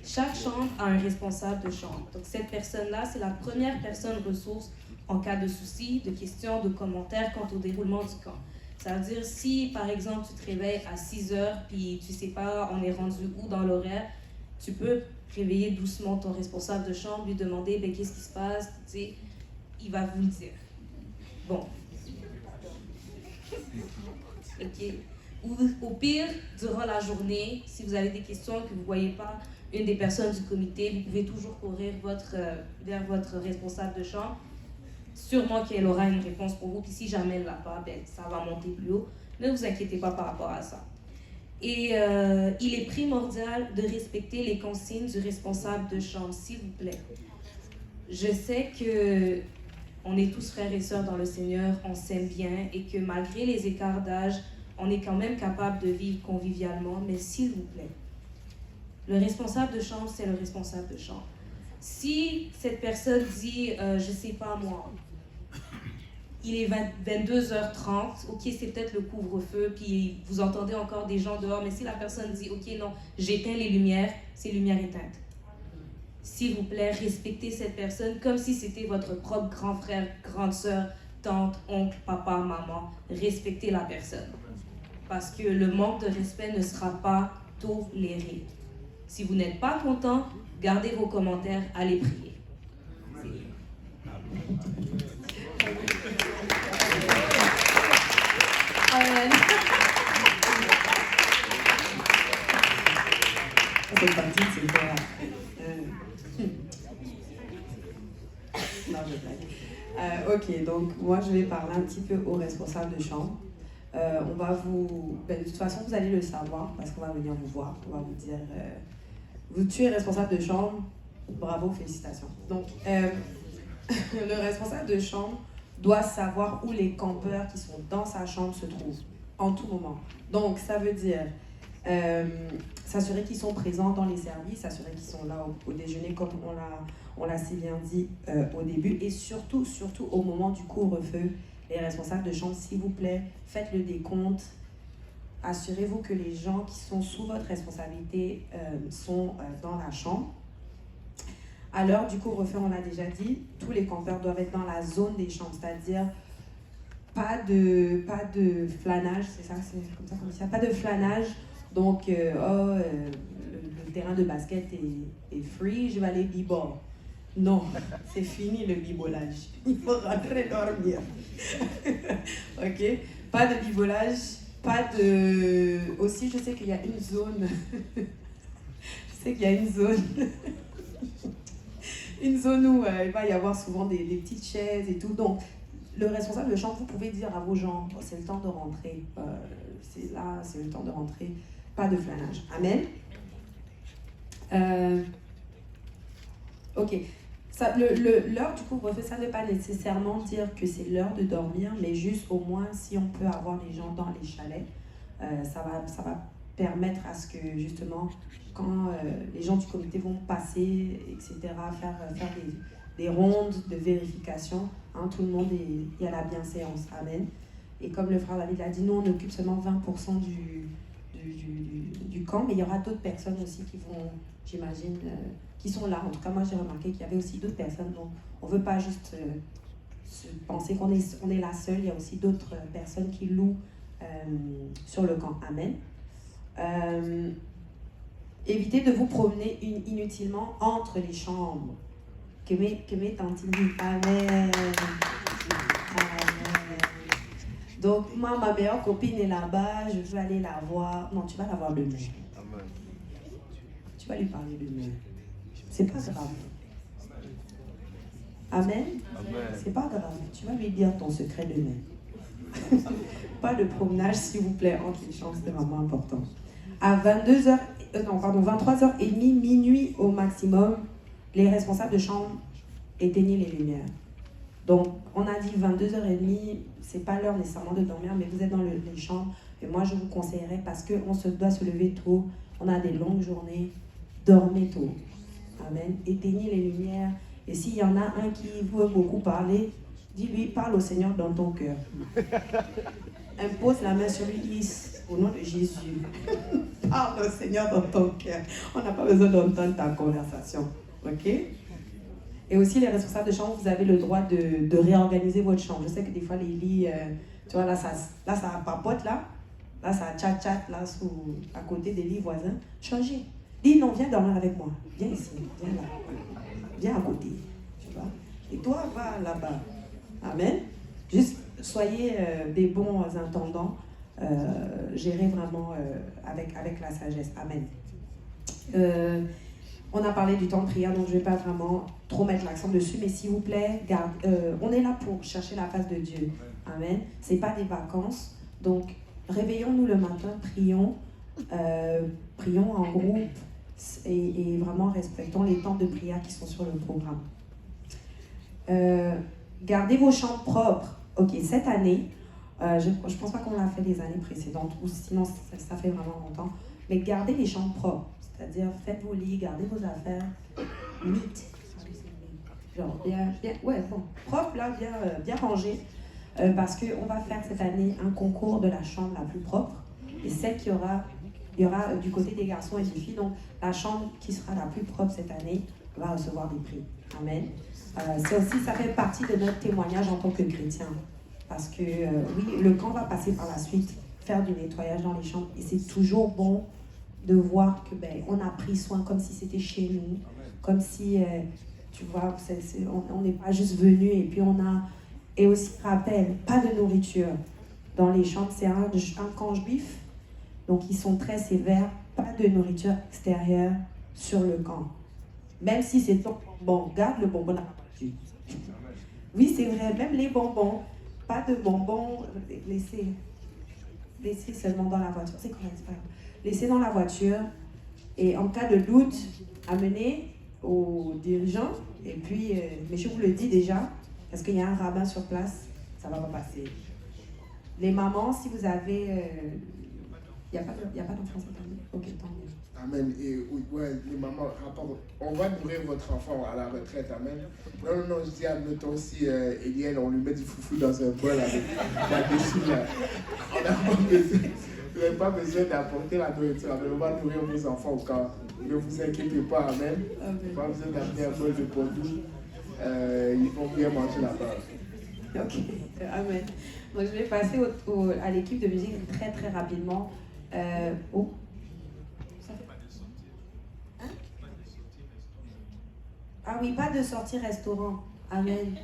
Chaque chambre a un responsable de chambre. Donc, cette personne-là, c'est la première personne ressource en cas de soucis, de questions, de commentaires quant au déroulement du camp. Ça veut dire, si, par exemple, tu te réveilles à 6 heures, puis tu sais pas, on est rendu où dans l'horaire, tu peux réveiller doucement ton responsable de chambre, lui demander, qu'est-ce qui se passe, tu sais, il va vous le dire. Bon. OK. Ou au pire, durant la journée, si vous avez des questions que vous ne voyez pas une des personnes du comité, vous pouvez toujours courir vers votre responsable de chambre. Sûrement qu'elle aura une réponse pour vous, puis si jamais elle ne l'a pas, ça va monter plus haut. Ne vous inquiétez pas par rapport à ça. Et il est primordial de respecter les consignes du responsable de chambre, s'il vous plaît. Je sais que on est tous frères et sœurs dans le Seigneur, on s'aime bien, et que malgré les écarts d'âge, on est quand même capable de vivre convivialement, mais s'il vous plaît, le responsable de chambre, c'est le responsable de chambre. Si cette personne dit, je sais pas moi, il est 22h30, ok, c'est peut-être le couvre-feu, puis vous entendez encore des gens dehors, mais si la personne dit, ok, non, j'éteins les lumières, c'est lumières éteintes. S'il vous plaît, respectez cette personne comme si c'était votre propre grand frère, grande sœur, tante, oncle, papa, maman. Respectez la personne. Parce que le manque de respect ne sera pas toléré. Si vous n'êtes pas content, gardez vos commentaires, allez prier. Amen. C'est parti, c'est quoi? Non, je blague. Ok, donc moi je vais parler un petit peu aux responsables de chambre. On va vous... de toute façon, vous allez le savoir parce qu'on va venir vous voir. On va vous dire... tu es responsable de chambre, bravo, félicitations. Donc, le responsable de chambre doit savoir où les campeurs qui sont dans sa chambre se trouvent, en tout moment. Donc, ça veut dire s'assurer qu'ils sont présents dans les services, s'assurer qu'ils sont là au déjeuner, comme on l'a si bien dit au début, et surtout au moment du couvre-feu, les responsables de chambre, s'il vous plaît, faites le décompte. Assurez-vous que les gens qui sont sous votre responsabilité sont dans la chambre. À l'heure du couvre-feu, on l'a déjà dit, tous les campeurs doivent être dans la zone des chambres, c'est-à-dire pas de flanage, c'est ça, c'est comme ça qu'on dit ça, pas de flanage. Donc, le terrain de basket est free, je vais aller b-ball. Non, c'est fini le bibolage. Il faut rentrer dormir. Ok? Pas de bibolage, pas de... Aussi, je sais qu'il y a une zone... une zone où il va y avoir souvent des petites chaises et tout. Donc, le responsable de chambre, vous pouvez dire à vos gens, oh, c'est le temps de rentrer. C'est le temps de rentrer. Pas de flanage. Amen. Ok. L'heure du couvre-feu, ça ne veut pas nécessairement dire que c'est l'heure de dormir, mais juste au moins si on peut avoir les gens dans les chalets, ça va permettre à ce que justement, quand les gens du comité vont passer, etc., faire des rondes de vérification, hein, tout le monde est à la bienséance. Amen. Et comme le frère David l'a dit, nous on occupe seulement 20% du camp, mais il y aura d'autres personnes aussi qui vont, j'imagine, qui sont là. En tout cas, moi j'ai remarqué qu'il y avait aussi d'autres personnes, donc on ne veut pas juste penser qu'on est la seule, il y a aussi d'autres personnes qui louent sur le camp. Amen. Évitez de vous promener inutilement entre les chambres. Que mes tantes disent Amen. Amen. Donc, moi, ma meilleure copine est là-bas, je veux aller la voir. Non, tu vas la voir demain. Amen. Tu vas lui parler demain. C'est pas grave. Amen. Amen. C'est pas grave. Tu vas lui dire ton secret demain. pas de promenage, s'il vous plaît, entre les chambres, c'est vraiment important. À 23h30, minuit au maximum, les responsables de chambre éteignent les lumières. Donc, on a dit 22h30, c'est pas l'heure nécessairement de dormir, mais vous êtes dans les chambres. Et moi, je vous conseillerais, parce qu'on doit se lever tôt, on a des longues journées, dormez tôt. Amen. Éteignez les lumières. Et s'il y en a un qui veut beaucoup parler, dis-lui, parle au Seigneur dans ton cœur. Impose la main sur lui, dis, au nom de Jésus, parle au Seigneur dans ton cœur. On n'a pas besoin d'entendre ta conversation. OK? Et aussi, les responsables de chambre, vous avez le droit de réorganiser votre chambre. Je sais que des fois, les lits, tu vois, là, ça papote, là. Là, ça chat, là, à côté des lits voisins. Changez. Dis, non, viens dormir avec moi. Viens ici, viens là. Viens à côté. Tu vois? Et toi, va là-bas. Amen. Juste, soyez des bons intendants. Gérez vraiment avec la sagesse. Amen. On a parlé du temps de prière, donc je ne vais pas vraiment trop mettre l'accent dessus, mais s'il vous plaît, on est là pour chercher la face de Dieu. Amen. Ce n'est pas des vacances. Donc, réveillons-nous le matin, prions en groupe et vraiment respectons les temps de prière qui sont sur le programme. Gardez vos chambres propres. Ok, cette année, je ne pense pas qu'on l'a fait les années précédentes, ou sinon ça fait vraiment longtemps, mais gardez les chambres propres. C'est-à-dire, faites vos lits, gardez vos affaires, neat. Genre, propre, là, bien rangé. Parce qu'on va faire cette année un concours de la chambre la plus propre. Et celle il y aura du côté des garçons et des filles. Donc, la chambre qui sera la plus propre cette année va recevoir des prix. Amen. Ça fait partie de notre témoignage en tant que chrétien. Parce que, oui, le camp va passer par la suite, faire du nettoyage dans les chambres. Et c'est toujours bon de voir que on a pris soin comme si c'était chez nous, comme si, tu vois, on n'est pas juste venu et puis on a... Et aussi, rappel, pas de nourriture dans les chambres, c'est un camp juif, donc ils sont très sévères, pas de nourriture extérieure sur le camp. Même si c'est ton bonbon, garde le bonbon à partir. Oui, c'est vrai, même les bonbons, pas de bonbons, laissez seulement dans la voiture, c'est correct, c'est pas grave. Laissez dans la voiture et en cas de doute, amenez aux dirigeants. Et puis, mais je vous le dis déjà, parce qu'il y a un rabbin sur place, ça ne va pas passer. Les mamans, si vous avez... Il n'y a pas d'enfant cette année? Ok, tant mieux. Amen. Et ouais, les mamans, on va nourrir votre enfant à la retraite. Amen. Non, je dis, admettons si Eliel, on lui met du foufou dans un bol avec là-dessus, là. Vous n'avez pas besoin d'apporter la nourriture. Amen. On va nourrir vos enfants au camp. Ne vous inquiétez pas. Amen. Pas besoin d'amener un bol de pondou. Ils vont bien manger là-bas. Ok, amen. Donc je vais passer à l'équipe de musique très très rapidement. Ah oui, pas de sortie restaurant. Amen.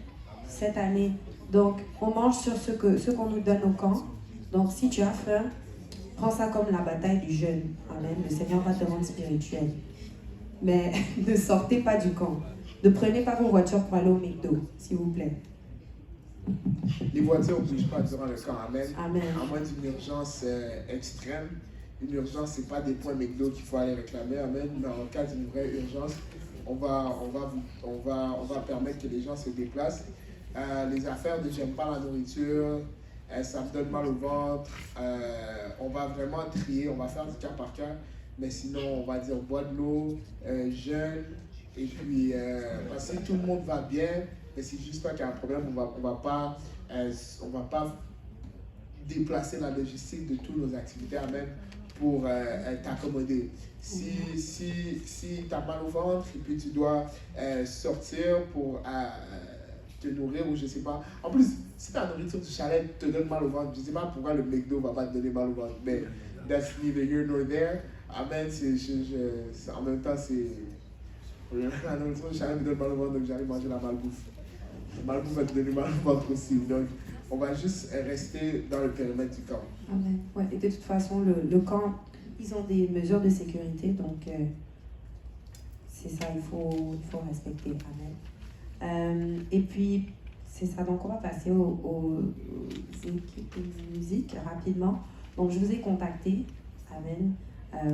Cette année. Donc on mange sur ce qu'on nous donne au camp. Donc si tu as faim, prends ça comme la bataille du jeûne. Amen. Le Seigneur va te rendre spirituel. Mais ne sortez pas du camp. Ne prenez pas vos voitures pour aller au McDo, s'il vous plaît. Les voitures ne bougent pas durant le camp. Amen. Amen. À moins d'une urgence extrême. Une urgence, ce n'est pas des points McDo qu'il faut aller réclamer. Amen. Mais en cas d'une vraie urgence, on va permettre que les gens se déplacent. Les affaires de j'aime pas la nourriture, ça me donne mal au ventre. On va vraiment trier, on va faire du cas par cas. Mais sinon, on va dire bois de l'eau, jeûne. Et puis, parce que tout le monde va bien, mais c'est juste pas qu'il y a un problème, on va pas déplacer la logistique de toutes nos activités, amen, pour t'accommoder. Si tu as mal au ventre et puis tu dois sortir pour te nourrir ou je sais pas. En plus, si ta nourriture du chalet te donne mal au ventre, je sais pas pourquoi le McDo va pas te donner mal au ventre, mais that's neither here nor there. Amen, en même temps, c'est... La nourriture du chalet me donne mal au ventre, donc j'allais manger la malbouffe. La malbouffe va te donner mal au ventre aussi, donc on va juste rester dans le périmètre du camp. Amen. Ouais, et de toute façon, le camp, ils ont des mesures de sécurité, donc c'est ça, il faut respecter. Amen. Et puis, c'est ça. Donc, on va passer aux équipes de musique rapidement. Donc, je vous ai contacté. Amen.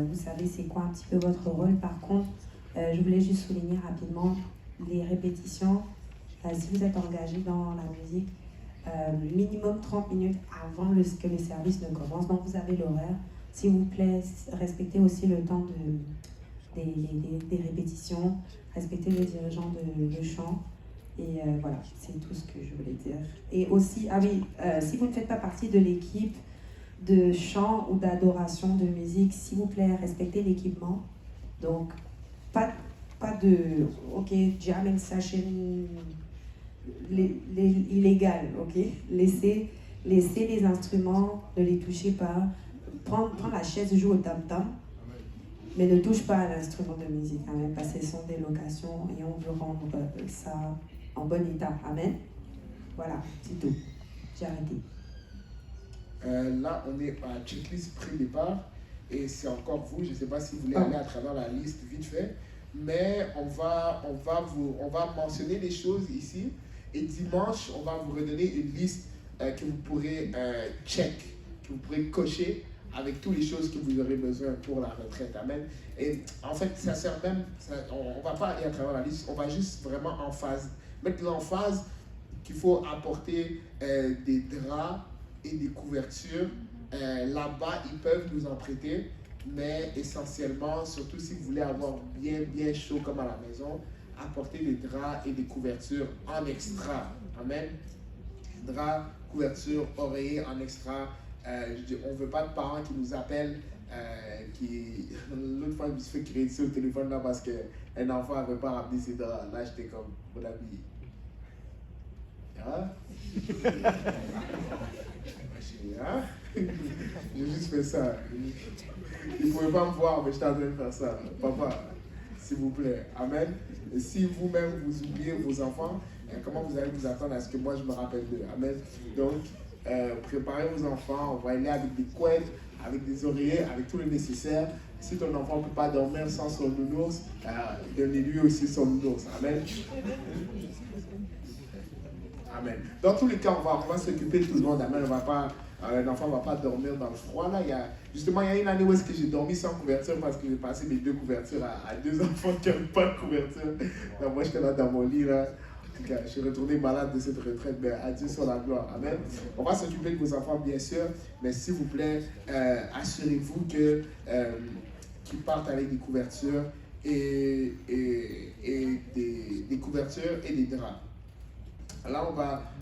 Vous savez c'est quoi un petit peu votre rôle. Par contre, je voulais juste souligner rapidement les répétitions. Si vous êtes engagé dans la musique, minimum 30 minutes avant que le service ne commence. Donc, vous avez l'horaire. S'il vous plaît, respectez aussi le temps des répétitions. Respectez le dirigeant de chant. Et voilà, c'est tout ce que je voulais dire. Et aussi, si vous ne faites pas partie de l'équipe de chant ou d'adoration de musique, s'il vous plaît, respectez l'équipement. Donc, pas de jamming session illégal, ok? Laissez les instruments, ne les touchez pas. Prends la chaise, joue au tam-tam, mais ne touche pas à l'instrument de musique, amen, parce que ce sont des locations et on veut rendre ça en bon état, amen. Voilà, c'est tout. J'ai arrêté. Là, on est à checklist pré-départ et c'est encore vous. Je ne sais pas si vous voulez aller à travers la liste vite fait, mais on va mentionner les choses ici et dimanche, on va vous redonner une liste que vous pourrez check, que vous pourrez cocher avec toutes les choses que vous aurez besoin pour la retraite. Amen. Et en fait, ça sert même, on ne va pas aller à travers la liste, on va juste vraiment mettre l'emphase qu'il faut apporter des draps et des couvertures. Là-bas, ils peuvent nous en prêter, mais essentiellement, surtout si vous voulez avoir bien chaud comme à la maison, apporter des draps et des couvertures en extra. Amen. Draps, couverture, oreiller en extra. On ne veut pas de parents qui nous appellent, l'autre fois je me suis fait créer au téléphone là parce qu'un enfant n'avait pas ramené ses draps. Là j'étais comme, mon ami. Hein? J'ai juste fait ça. Ils ne pouvaient pas me voir, mais j'étais en train de faire ça. Papa, s'il vous plaît. Amen. Et si vous-même vous oubliez vos enfants, comment vous allez vous attendre à ce que moi je me rappelle d'eux? Amen. Donc, préparez vos enfants, on va aller avec des couettes, avec des oreillers, avec tout le nécessaire. Si ton enfant ne peut pas dormir sans son nounours, donnez-lui aussi son nounours. Amen. Amen. Dans tous les cas, on va s'occuper de tout le monde. Amen. L'enfant ne va pas dormir dans le froid. Là. Il y a une année où est-ce que j'ai dormi sans couverture parce que j'ai passé mes 2 couvertures à 2 enfants qui n'avaient pas de couverture. Donc, moi, j'étais là dans mon lit. Là. En tout cas, je suis retourné malade de cette retraite, mais adieu sur la gloire. Amen. On va s'occuper de vos enfants, bien sûr, mais s'il vous plaît, assurez-vous qu'ils partent avec des couvertures et des couvertures et des draps. Là,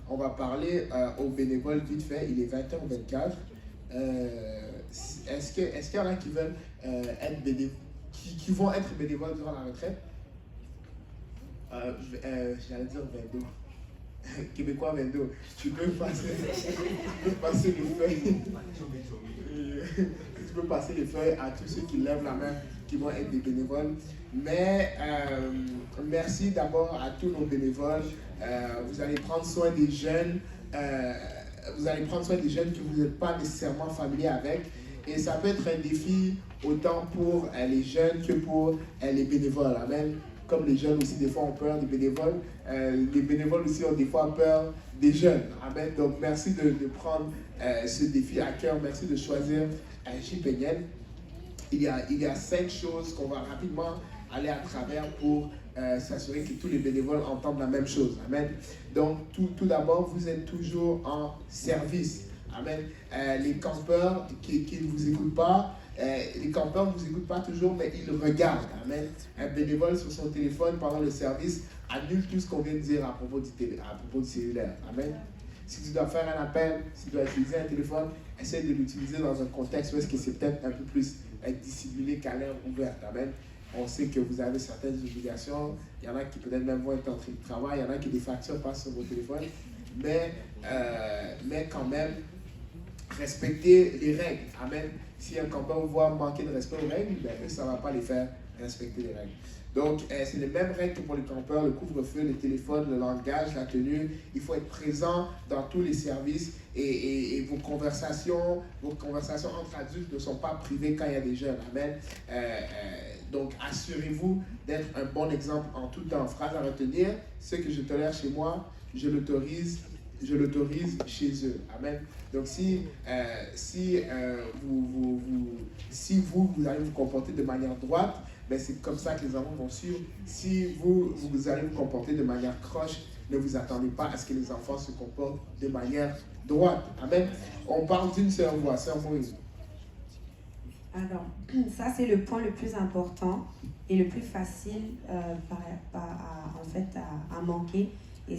on va parler aux bénévoles vite fait. Il est 20h24. Est-ce qu'il y en a qui veulent être bénévoles, qui vont être bénévoles durant la retraite? J'allais dire 22. Québécois 22. Tu peux passer les feuilles. Tu peux passer les feuilles à tous ceux qui lèvent la main, qui vont être des bénévoles. Mais merci d'abord à tous nos bénévoles. Vous allez prendre soin des jeunes. Vous allez prendre soin des jeunes que vous n'êtes pas nécessairement familiers avec. Et ça peut être un défi autant pour les jeunes que pour les bénévoles. Amen. Comme les jeunes aussi, des fois, ont peur des bénévoles. Les bénévoles aussi ont des fois peur des jeunes. Amen. Donc, merci de prendre ce défi à cœur. Merci de choisir JPN. Il y a 5 choses qu'on va rapidement aller à travers pour s'assurer que tous les bénévoles entendent la même chose. Amen. Donc, tout d'abord, vous êtes toujours en service. Amen. Les campeurs qui ne vous écoutent pas, les campeurs ne vous écoutent pas toujours, mais ils regardent. Amen. Un bénévole sur son téléphone pendant le service annule tout ce qu'on vient de dire à propos du cellulaire. Amen. Si tu dois faire un appel, si tu dois utiliser un téléphone, essaie de l'utiliser dans un contexte où est-ce que c'est peut-être un peu plus dissimulé qu'à l'air ouvert. Amen. On sait que vous avez certaines obligations. Il y en a qui peut-être même vont être en train de travail. Il y en a qui des factures passent sur vos téléphones. Mais quand même, respectez les règles. Amen. Si un campeur vous voit manquer de respect aux règles, ben, ça ne va pas les faire respecter les règles. Donc, c'est les mêmes règles que pour les campeurs, le couvre-feu, le téléphone, le langage, la tenue. Il faut être présent dans tous les services et vos conversations entre adultes ne sont pas privées quand il y a des jeunes. Amen. Donc, assurez-vous d'être un bon exemple en tout temps. Phrase à retenir, ce que je tolère chez moi, je l'autorise chez eux. Amen. Donc si vous allez vous comporter de manière droite, ben c'est comme ça que les enfants vont suivre. Si vous allez vous comporter de manière croche, ne vous attendez pas à ce que les enfants se comportent de manière droite. Amen. On parle d'une seule voix, Sœur Moïse. Alors, ça c'est le point le plus important et le plus facile à manquer et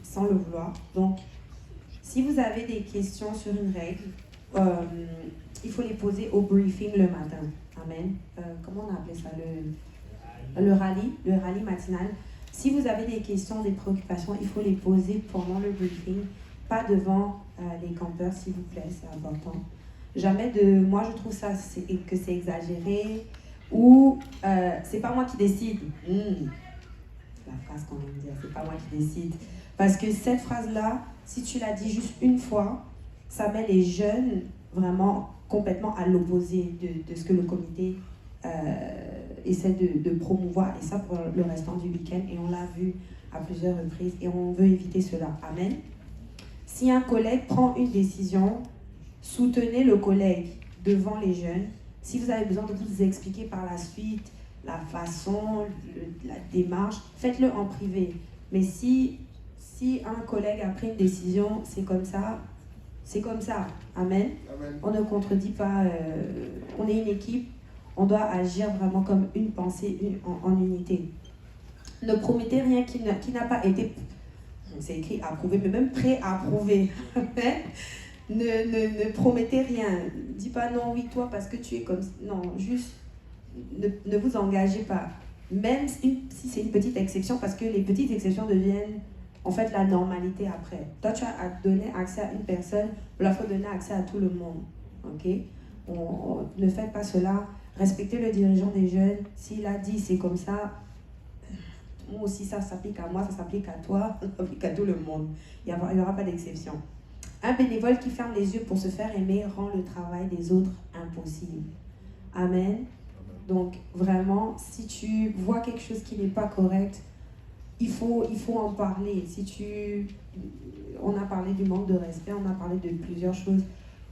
sans le vouloir. Donc, si vous avez des questions sur une règle, il faut les poser au briefing le matin. Amen. Comment on a appelé ça? Le rallye matinal. Si vous avez des questions, des préoccupations, il faut les poser pendant le briefing, pas devant les campeurs, s'il vous plaît, c'est important. Jamais moi je trouve ça que c'est exagéré, ou c'est pas moi qui décide. La phrase qu'on vient de dire, c'est pas moi qui décide. Parce que cette phrase-là, si tu la dis juste une fois, ça met les jeunes vraiment complètement à l'opposé de ce que le comité essaie de promouvoir, et ça pour le restant du week-end, et on l'a vu à plusieurs reprises, et on veut éviter cela. Amen. Si un collègue prend une décision, soutenez le collègue devant les jeunes. Si vous avez besoin de vous expliquer par la suite la façon, la démarche, faites-le en privé. Mais si un collègue a pris une décision, c'est comme ça. Amen. Amen. On ne contredit pas, on est une équipe, on doit agir vraiment comme une pensée, en unité. Ne promettez rien qui n'a pas été, c'est écrit approuvé, mais même pré-approuvé. Ne promettez rien. Dis pas non, oui, toi, parce que tu es comme ça. Non, juste, ne vous engagez pas. Même si c'est une petite exception, parce que les petites exceptions deviennent en fait la normalité après. Toi, tu as donné accès à une personne, il faut donner accès à tout le monde. Ok? Ne faites pas cela. Respectez le dirigeant des jeunes. S'il a dit c'est comme ça, moi aussi ça s'applique à moi, ça s'applique à toi, ça s'applique à tout le monde. Il n'y aura pas d'exception. Un bénévole qui ferme les yeux pour se faire aimer rend le travail des autres impossible. Amen. Donc vraiment, si tu vois quelque chose qui n'est pas correct, il faut en parler. On a parlé du manque de respect, on a parlé de plusieurs choses.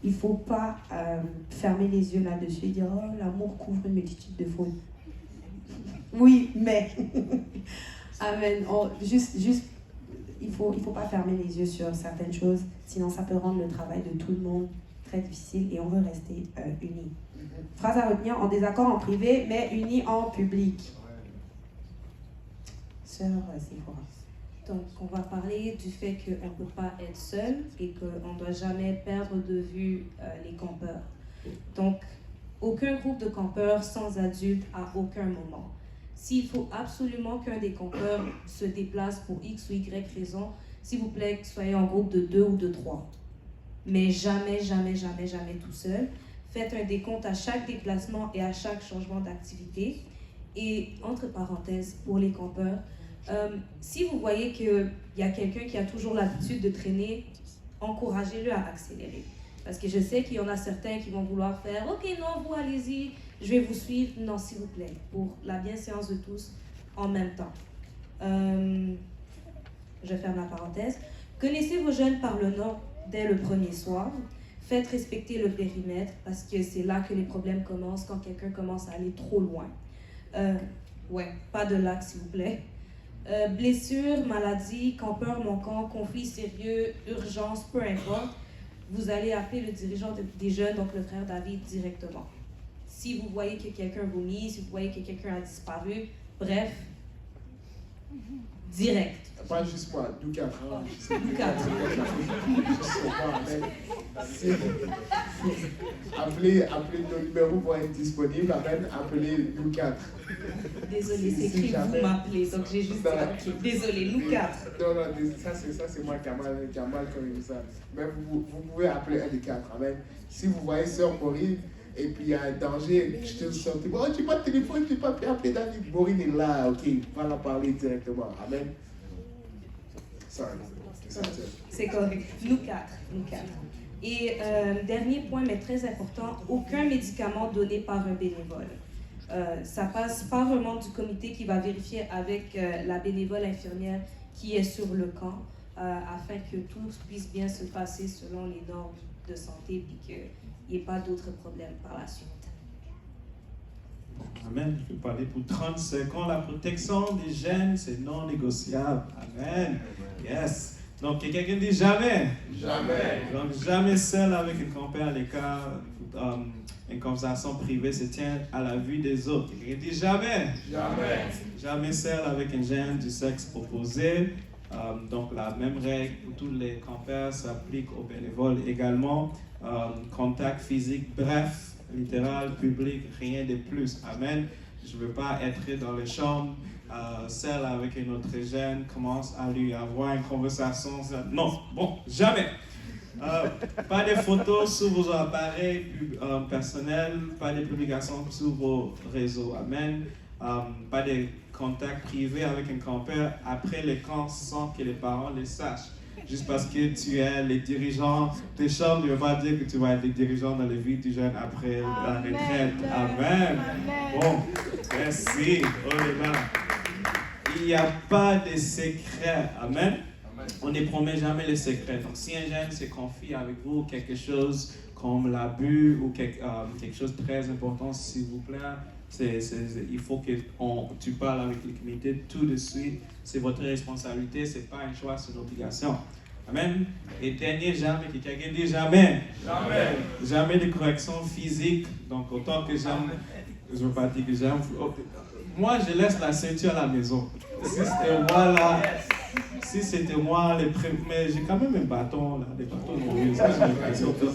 Il ne faut pas fermer les yeux là-dessus et dire « Oh, l'amour couvre une multitude de fautes. » Oui, mais... Amen. Juste, il ne faut pas fermer les yeux sur certaines choses, sinon ça peut rendre le travail de tout le monde très difficile, et on veut rester unis. Phrase à retenir: en désaccord en privé, mais unis en public. Sœur Sephora. Donc, on va parler du fait qu'on ne peut pas être seul et qu'on ne doit jamais perdre de vue les campeurs. Donc, aucun groupe de campeurs sans adultes à aucun moment. S'il faut absolument qu'un des campeurs se déplace pour X ou Y raison, s'il vous plaît, soyez en groupe de 2 ou de 3. Mais jamais, jamais, jamais, jamais tout seul. Faites un décompte à chaque déplacement et à chaque changement d'activité. Et entre parenthèses, pour les campeurs, si vous voyez qu'il y a quelqu'un qui a toujours l'habitude de traîner, encouragez-le à accélérer. Parce que je sais qu'il y en a certains qui vont vouloir faire « Ok, non, vous allez-y, je vais vous suivre. » Non, s'il vous plaît, pour la bienséance de tous en même temps. Je ferme la parenthèse. Connaissez vos jeunes par le nom dès le premier soir. Faites respecter le périmètre, parce que c'est là que les problèmes commencent, quand quelqu'un commence à aller trop loin. Pas de lac, s'il vous plaît. Blessure, maladie, campeur manquant, conflit sérieux, urgence, peu importe, vous allez appeler le dirigeant des jeunes, donc le frère David, directement. Si vous voyez que quelqu'un vomit, si vous voyez que quelqu'un a disparu, bref, direct. Pas juste moi, nous quatre. Hein. Nous quatre. Appelez nos numéros vont être disponibles. Appelez nous quatre. Désolé, c'est écrit vous m'appelez, donc j'ai juste dit ok. Désolé, nous quatre. Non, ça c'est moi qui a mal comme ça. Mais vous pouvez appeler un des quatre. Amen. Si vous voyez Sœur Maureen et puis il y a un danger, je te sors. Oh, tu n'as pas de téléphone, tu n'as pas pu appeler David. Maureen est là, ok, va la parler directement. Amen. C'est correct. Nous quatre. Et dernier point, mais très important, aucun médicament donné par un bénévole. Ça passe par un membre du comité qui va vérifier avec la bénévole infirmière qui est sur le camp. afin que tout puisse bien se passer selon les normes de santé et qu'il n'y ait pas d'autres problèmes par la suite. Amen. Je vais parler pour 30 secondes. La protection des jeunes, c'est non négociable. Amen. Yes. Donc, quelqu'un qui dit jamais. Jamais. Donc, jamais seul avec une compère à l'écart. Une conversation privée se tient à la vue des autres. Quelqu'un dit jamais. Jamais. Jamais seul avec une jeune du sexe opposé. Donc, la même règle pour tous les compères s'applique aux bénévoles également. Contact physique, bref, littéral, public, rien de plus. Amen. Je ne veux pas être dans les chambres, seul avec une autre jeune, commence à lui avoir une conversation. Non, bon, jamais. Pas de photos sur vos appareils personnels, pas de publications sur vos réseaux. Amen. Pas de contact privé avec un compère après le camp sans que les parents le sachent. Juste parce que tu es les dirigeants des chambres, ne veut pas dire que tu vas être les dirigeants dans la vie du jeune après la retraite. Amen. Bon, merci. Oh là là. Il n'y a pas de secret. Amen. On ne promet jamais les secrets. Donc, si un jeune se confie avec vous quelque chose comme l'abus ou quelque chose de très important, s'il vous plaît, il faut que tu parles avec le comité tout de suite. C'est votre responsabilité, ce n'est pas un choix, c'est une obligation. Amen. Et dernier, jamais, que quelqu'un dit jamais. Jamais. Jamais de correction physique. Donc, autant que j'aime, je ne veux pas dire que j'aime. Moi, je laisse la ceinture à la maison. Si c'était moi là, mais j'ai quand même un bâton là, des bâtons de mon vieux.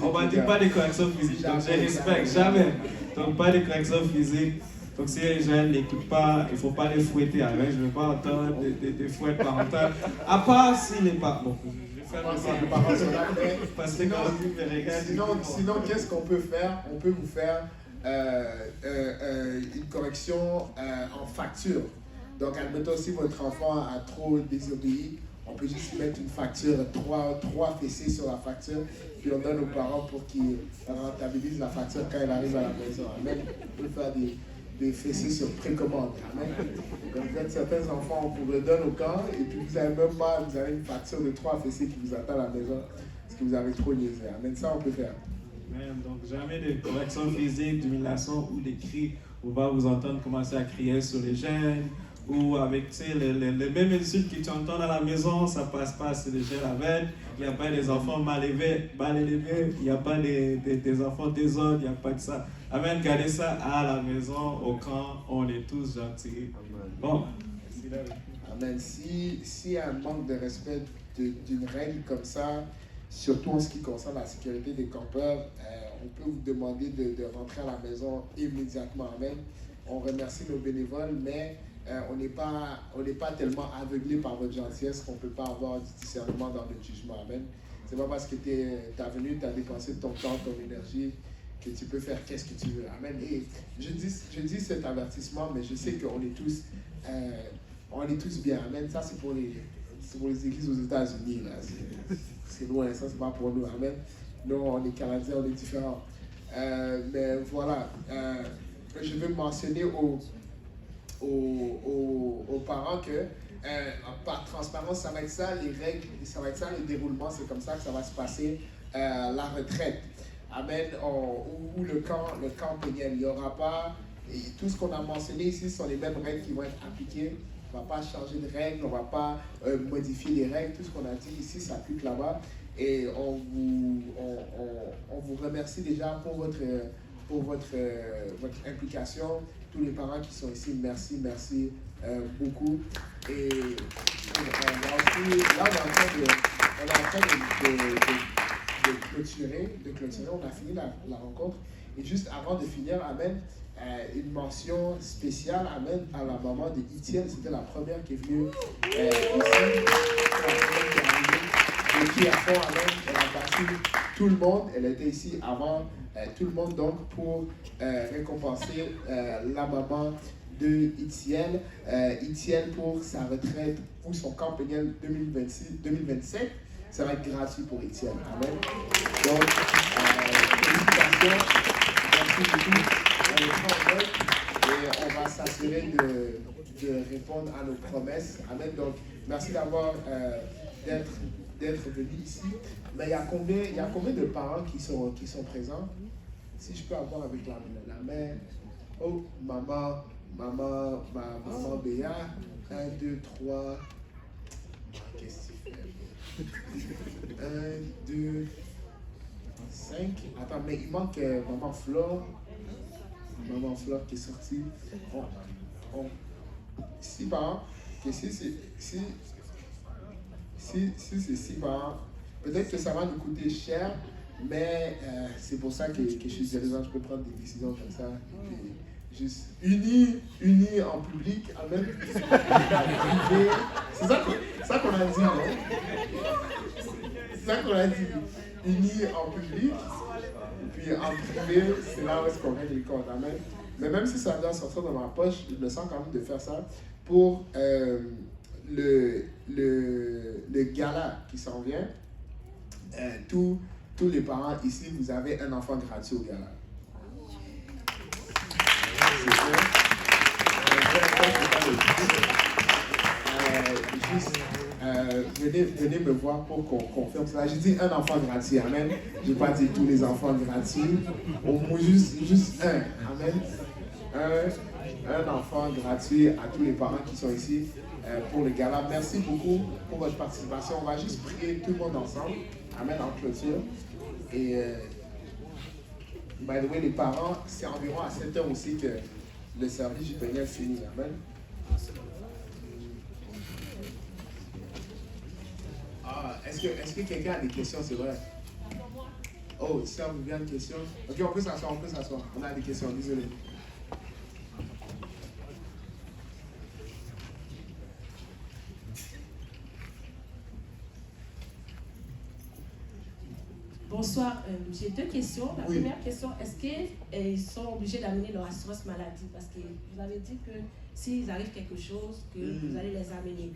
On va dire pas de correction physique, donc je respecte, jamais. Donc, pas de correction physique. Donc, si les jeunes n'écoutent pas, il ne faut pas les fouetter avec. Je ne veux pas entendre des fouettes parentales. À part si les parents. Bon, je vais faire Le parent sonal, mais parce que quand vous me regardez. sinon, qu'est-ce qu'on peut faire? On peut vous faire une correction en facture. Donc, admettons, si votre enfant a trop désobéi, on peut juste mettre une facture, trois fessées sur la facture, puis on donne aux parents pour qu'ils rentabilisent la facture quand elle arrive à la maison. Amen. On peut faire des fessées sur précommande. Amen. Donc, certains enfants, on vous le donne au camp, et puis vous avez une facture de 3 fessées qui vous attend à la maison, parce que vous avez trop niaisé. Amen. Ça, on peut faire. Amen. Donc, jamais de correction physique, d'humiliation ou des cris. On va vous entendre commencer à crier sur les jeunes. Ou avec les mêmes insultes que tu entends dans la maison, ça passe pas, c'est des jeunes avec. Il n'y a pas des enfants mal élevés, il n'y a pas des enfants désordres, il n'y a pas de ça. Amen, gardez ça à la maison, au camp, on est tous gentils. Bon. Amen. S'il y a un manque de respect d'une règle comme ça, surtout en ce qui concerne la sécurité des campeurs, on peut vous demander de rentrer à la maison immédiatement. Amen. On remercie nos bénévoles, mais on n'est pas tellement aveuglé par votre gentillesse qu'on ne peut pas avoir du discernement dans le jugement. Amen. C'est pas parce que tu es venu, tu as dépensé ton temps, ton énergie, que tu peux faire qu'est-ce que tu veux. Amen. Et je dis cet avertissement, mais je sais qu'on est tous bien. Amen. Ça, c'est pour les églises aux États-Unis. C'est loin, ça, c'est pas pour nous. Amen. Nous, on est Canadiens, on est différents. Mais voilà, je veux mentionner aux parents que par transparence, ça va être ça les règles, ça va être ça le déroulement, c'est comme ça que ça va se passer la retraite. Amen. Ou le camp péniel. Il n'y aura pas, et tout ce qu'on a mentionné ici sont les mêmes règles qui vont être appliquées. On ne va pas changer de règles, on ne va pas modifier les règles. Tout ce qu'on a dit ici s'applique là-bas. Et on vous remercie déjà pour votre implication. Tous les parents qui sont ici, merci beaucoup. Et on est en train de clôturer, on a fini la rencontre. Et juste avant de finir, amen, une mention spéciale, amen, à la maman de Etienne. C'était la première qui est venue ici. Et qui a fait, amen, elle a battu tout le monde. Elle était ici avant tout le monde, donc, pour récompenser la maman de Etienne. Etienne, pour sa retraite ou son camp péniel 2027, ça va être gratuit pour Etienne. Amen. Donc, félicitations. Merci beaucoup. On est prend en note et on va s'assurer de répondre à nos promesses. Amen. Donc, merci d'avoir d'être venus ici. Mais il y a combien de parents qui sont présents? Si je peux avoir avec la mère. Oh, maman Béa. 1, 2, 3. Qu'est-ce que tu fais? 1, 2, 5. Attends, mais il manque maman Flore. Maman Flore qui est sortie. 6 parents. Que si c'est 6 parents, peut-être que ça va nous coûter cher, mais c'est pour ça que je suis dirigeant, je peux prendre des décisions comme ça. Et juste unis en public, amen. C'est ça qu'on a dit, non? C'est ça qu'on a dit. Unis en public, puis en privé, c'est là où est-ce qu'on règle les comptes, amen. Mais même si ça doit sortir de ma poche, je me sens quand même de faire ça pour le gala qui s'en vient. Tous les parents ici, vous avez un enfant gratuit au gala. Venez me voir pour qu'on confirme cela. J'ai dit un enfant gratuit, amen. Je n'ai pas dit tous les enfants gratuits. Au moins juste un, amen. Un enfant gratuit à tous les parents qui sont ici pour le gala. Merci beaucoup pour votre participation. On va juste prier tout le monde ensemble. Amen, en clôture. Et by the way, les parents, c'est environ à 7 heures aussi que le service du Peignel finit. Amen. Est-ce que quelqu'un a des questions, c'est vrai? Oh, ça vous vient une question? Ok, on peut s'asseoir. On a des questions, désolé. Bonsoir, j'ai 2 questions. La Oui. première question, est-ce qu'ils sont obligés d'amener leur assurance maladie? Parce que vous avez dit que s'ils arrivent quelque chose, que vous allez les amener.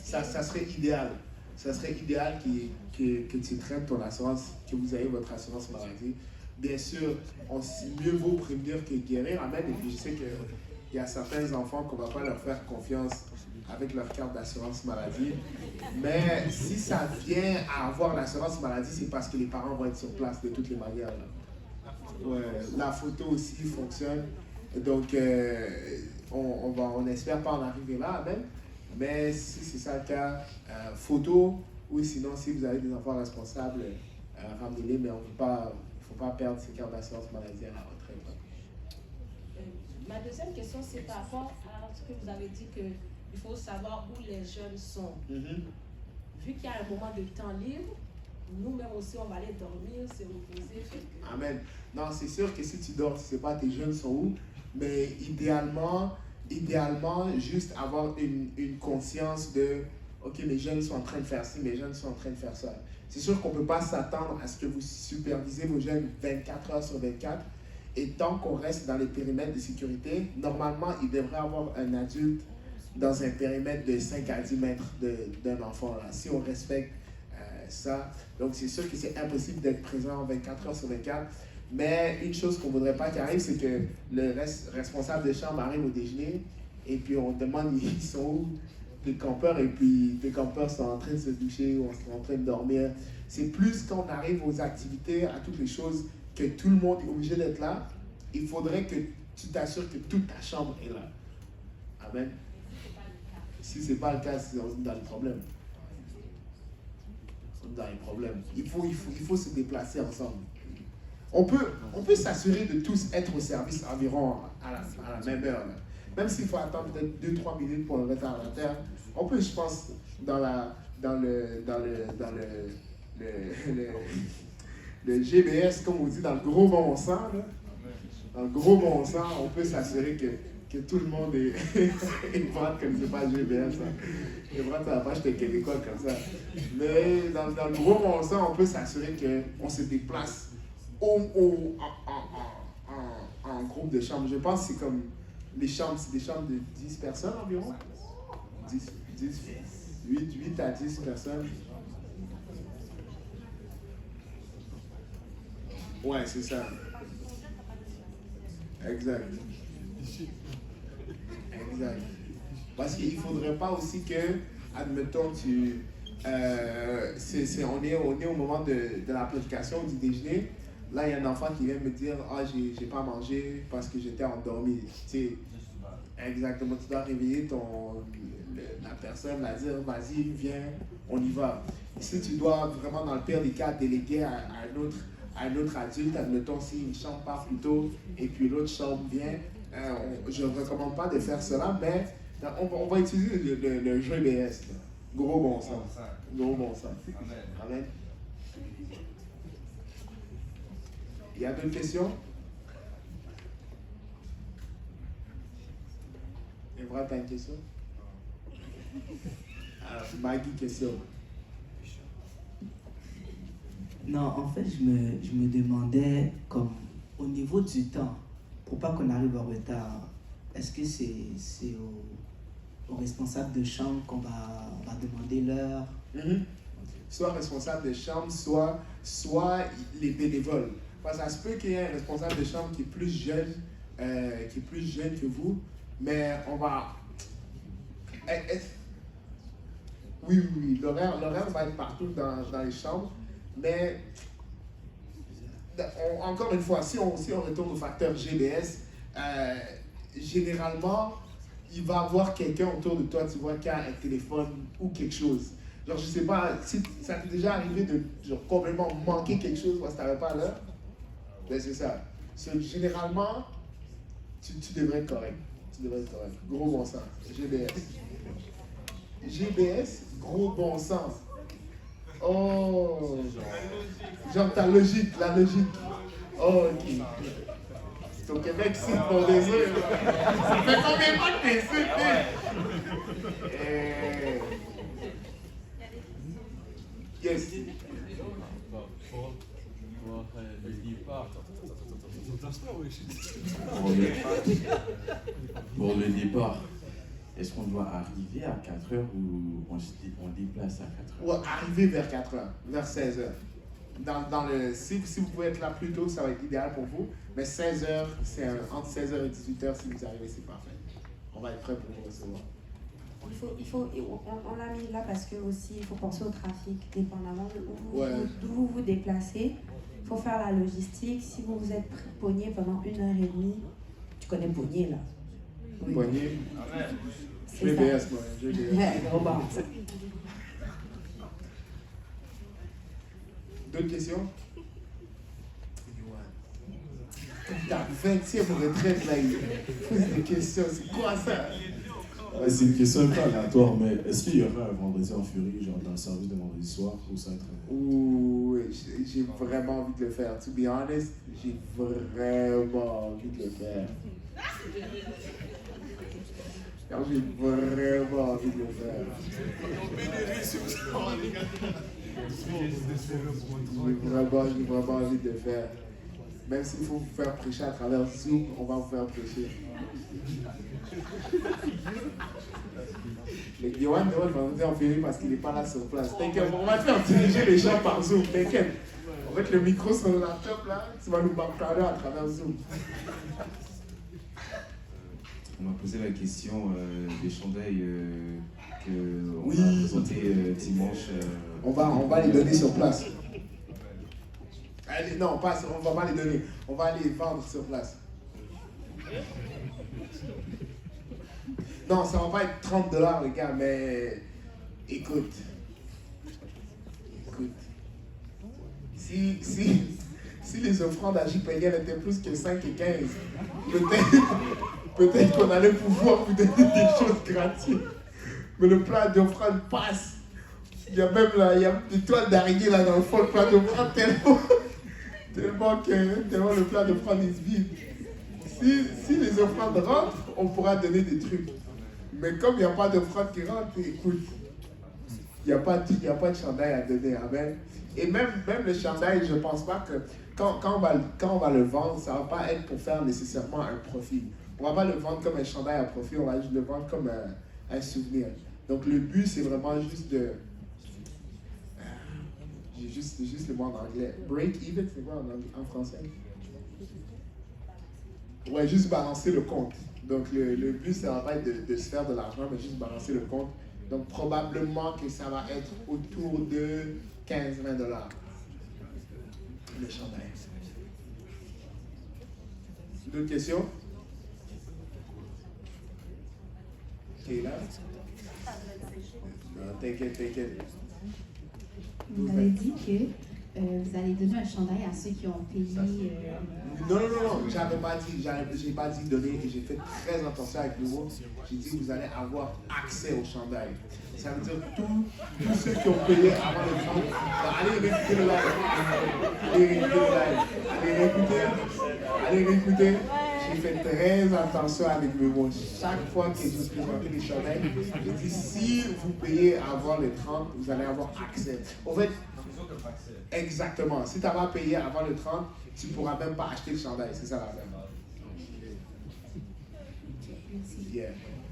Ça serait idéal. Ça serait idéal que tu traites ton assurance, que vous ayez votre assurance maladie. Bien sûr, mieux vaut prévenir que guérir. Amen. Et puis je sais qu'il y a certains enfants qu'on ne va pas leur faire confiance avec leur carte d'assurance maladie. Mais si ça vient à avoir l'assurance maladie, c'est parce que les parents vont être sur place de toutes les manières. Là. Ouais, la photo aussi fonctionne. Donc, on espère pas en arriver là, amen. Mais si c'est ça le cas, photo, ou sinon, si vous avez des enfants responsables, ramenez-les, mais il ne faut pas perdre ces cartes d'assurance maladie à la retraite. Ma deuxième question, c'est par rapport à ce que vous avez dit qu'il faut savoir où les jeunes sont. Vu qu'il y a un moment de temps libre, nous-mêmes aussi, on va aller dormir, se reposer. Amen. Non, c'est sûr que si tu dors, tu ne sais pas tes jeunes sont où, mais idéalement, juste avoir une conscience de ok, mes jeunes sont en train de faire ci, mes jeunes sont en train de faire ça. C'est sûr qu'on ne peut pas s'attendre à ce que vous supervisez vos jeunes 24 heures sur 24. Et tant qu'on reste dans les périmètres de sécurité, normalement, il devrait avoir un adulte dans un périmètre de 5 à 10 mètres d'un enfant. Là, si on respecte ça. Donc, c'est sûr que c'est impossible d'être présent 24 heures sur 24. Mais une chose qu'on ne voudrait pas qu'il arrive, c'est que le responsable de chambre arrive au déjeuner et puis on demande ils sont où les campeurs, et puis les campeurs sont en train de se doucher ou sont en train de dormir. C'est plus quand on arrive aux activités, à toutes les choses, que tout le monde est obligé d'être là. Il faudrait que tu t'assures que toute ta chambre est là. Amen. Si ce n'est pas le cas, on est dans le problème. On est dans les problèmes. Il faut se déplacer ensemble. On peut s'assurer de tous être au service environ à la même heure. Là. Même s'il faut attendre peut-être 2-3 minutes pour le retardateur, on peut, je pense, dans le GBS, comme on dit, dans le gros bon sens, là, dans le gros bon sens, on peut s'assurer que tout le monde est prêt comme c'est pas GBS. Hein. Et vraiment, ça va pas acheter québécois comme ça. Mais dans le gros bon sens, on peut s'assurer qu'on se déplace en groupe de chambres. Je pense que c'est comme les chambres, c'est des chambres de 10 personnes environ. 8 à 10 personnes. Ouais, c'est ça. Exact. Parce qu'il ne faudrait pas aussi que, admettons, on est au moment de la planification du déjeuner. Là, il y a un enfant qui vient me dire « Ah, j'ai pas mangé parce que j'étais endormi. » Tu sais, exactement, tu dois réveiller la personne, la dire « Vas-y, viens, on y va. » Si tu dois vraiment, dans le pire des cas, déléguer à un autre adulte, admettons si une chambre part plus tôt et puis l'autre chambre vient, je ne recommande pas de faire cela, mais on va utiliser le jeu BS. Gros bon sens. Gros bon sens. Amen. Il y a d'autres questions? Evra, tu as une question? Maggie, question. Non, en fait, je me demandais, comme au niveau du temps, pour pas qu'on arrive en retard, est-ce que c'est au responsable de chambre qu'on va demander l'heure? Soit responsable de chambre, soit les bénévoles. Parce que ça se peut qu'il y ait un responsable de chambre qui est plus jeune que vous, mais on va... Oui, l'horaire va être partout dans les chambres, mais encore une fois, si on retourne au facteur GBS, généralement, il va y avoir quelqu'un autour de toi, tu vois, qui a un téléphone ou quelque chose. Genre, je sais pas, si ça t'est déjà arrivé de complètement manquer quelque chose parce que tu n'avais pas l'heure, ben c'est ça. Généralement, tu devrais être correct. Gros bon sens. GBS, gros bon sens. Oh! Genre la logique. Oh, ok. C'est au Québec, c'est pour des œufs. Ça fait combien de temps que t'es ici? Yes. Pour le départ, est-ce qu'on doit arriver à 4 heures ou on déplace à 4 heures? Ou arriver vers 4 heures, vers 16 heures. Si vous pouvez être là plus tôt, ça va être idéal pour vous. Mais 16 heures, c'est entre 16 heures et 18 heures, si vous arrivez, c'est parfait. On va être prêt pour vous recevoir. On l'a mis là parce que aussi il faut penser au trafic, dépendamment d'où vous vous déplacez. Il faut faire la logistique. Si vous vous êtes pris pogné pendant 1h30, tu connais pogné là. Oui. Pogné. Je vais BS, moi. D'autres questions? Ta 20e retraite là, il pose des questions. C'est quoi ça? Ouais, c'est une question un peu aléatoire, mais est-ce qu'il y aura un vendredi en furie, genre dans le service de vendredi soir, ou ça va être... Ouh, j'ai vraiment envie de le faire. To be honest, j'ai vraiment envie de le faire. J'ai vraiment envie de le faire. J'ai vraiment envie de le faire. Même s'il faut vous faire prêcher à travers Zoom, on va vous faire prêcher. Le Yohan va nous dire en furie parce qu'il n'est pas là sur place. T'inquiète, on va te faire diriger les gens par Zoom, t'inquiète. On va mettre le micro sur le laptop là, tu vas nous parler à travers Zoom. On m'a posé la question des chandails qu'on va présenter dimanche. On va les donner sur place. Allez, non, on va pas les donner. On va les vendre sur place. Non, ça va pas être 30 $, les gars, mais écoute. Si les offrandes à JPL étaient plus que 5 et 15, peut-être qu'on allait pouvoir vous donner des choses gratuites. Mais le plat d'offrande passe. Il y a des toiles d'araignée là dans le fond, le plat d'offrande tellement le plat d'offrande est vide. Si les offrandes rentrent, on pourra donner des trucs. Mais comme il n'y a pas d'offrande qui rentre, écoute, il n'y a pas de chandail à donner. Amen. Et même le chandail, je ne pense pas que quand on va le vendre, ça ne va pas être pour faire nécessairement un profit. On ne va pas le vendre comme un chandail à profit, on va juste le vendre comme un souvenir. Donc le but, c'est vraiment juste de... J'ai juste le mot en anglais. Break even, c'est quoi en français? Ouais, juste balancer le compte. Donc le but, ça va pas être de se faire de l'argent, mais juste balancer le compte. Donc probablement que ça va être autour de 15-20 dollars. Le chandail. D'autres questions? Kayla? Non, t'inquiète. Vous avez dit que vous allez donner un chandail à ceux qui ont payé. Non, j'avais pas dit, j'ai pas dit donner et j'ai fait très attention avec le mot. J'ai dit que vous allez avoir accès au chandail. Ça veut dire tous ceux qui ont payé avant le 30. Allez réécouter le live. Allez réécouter. J'ai fait très attention avec le mot. Chaque fois que je vous présente les chandails, je dis si vous payez avant le 30, vous allez avoir accès. En fait, exactement. Si tu n'as pas payé avant le 30, tu ne pourras même pas acheter le chandail. C'est ça la peine. Yeah.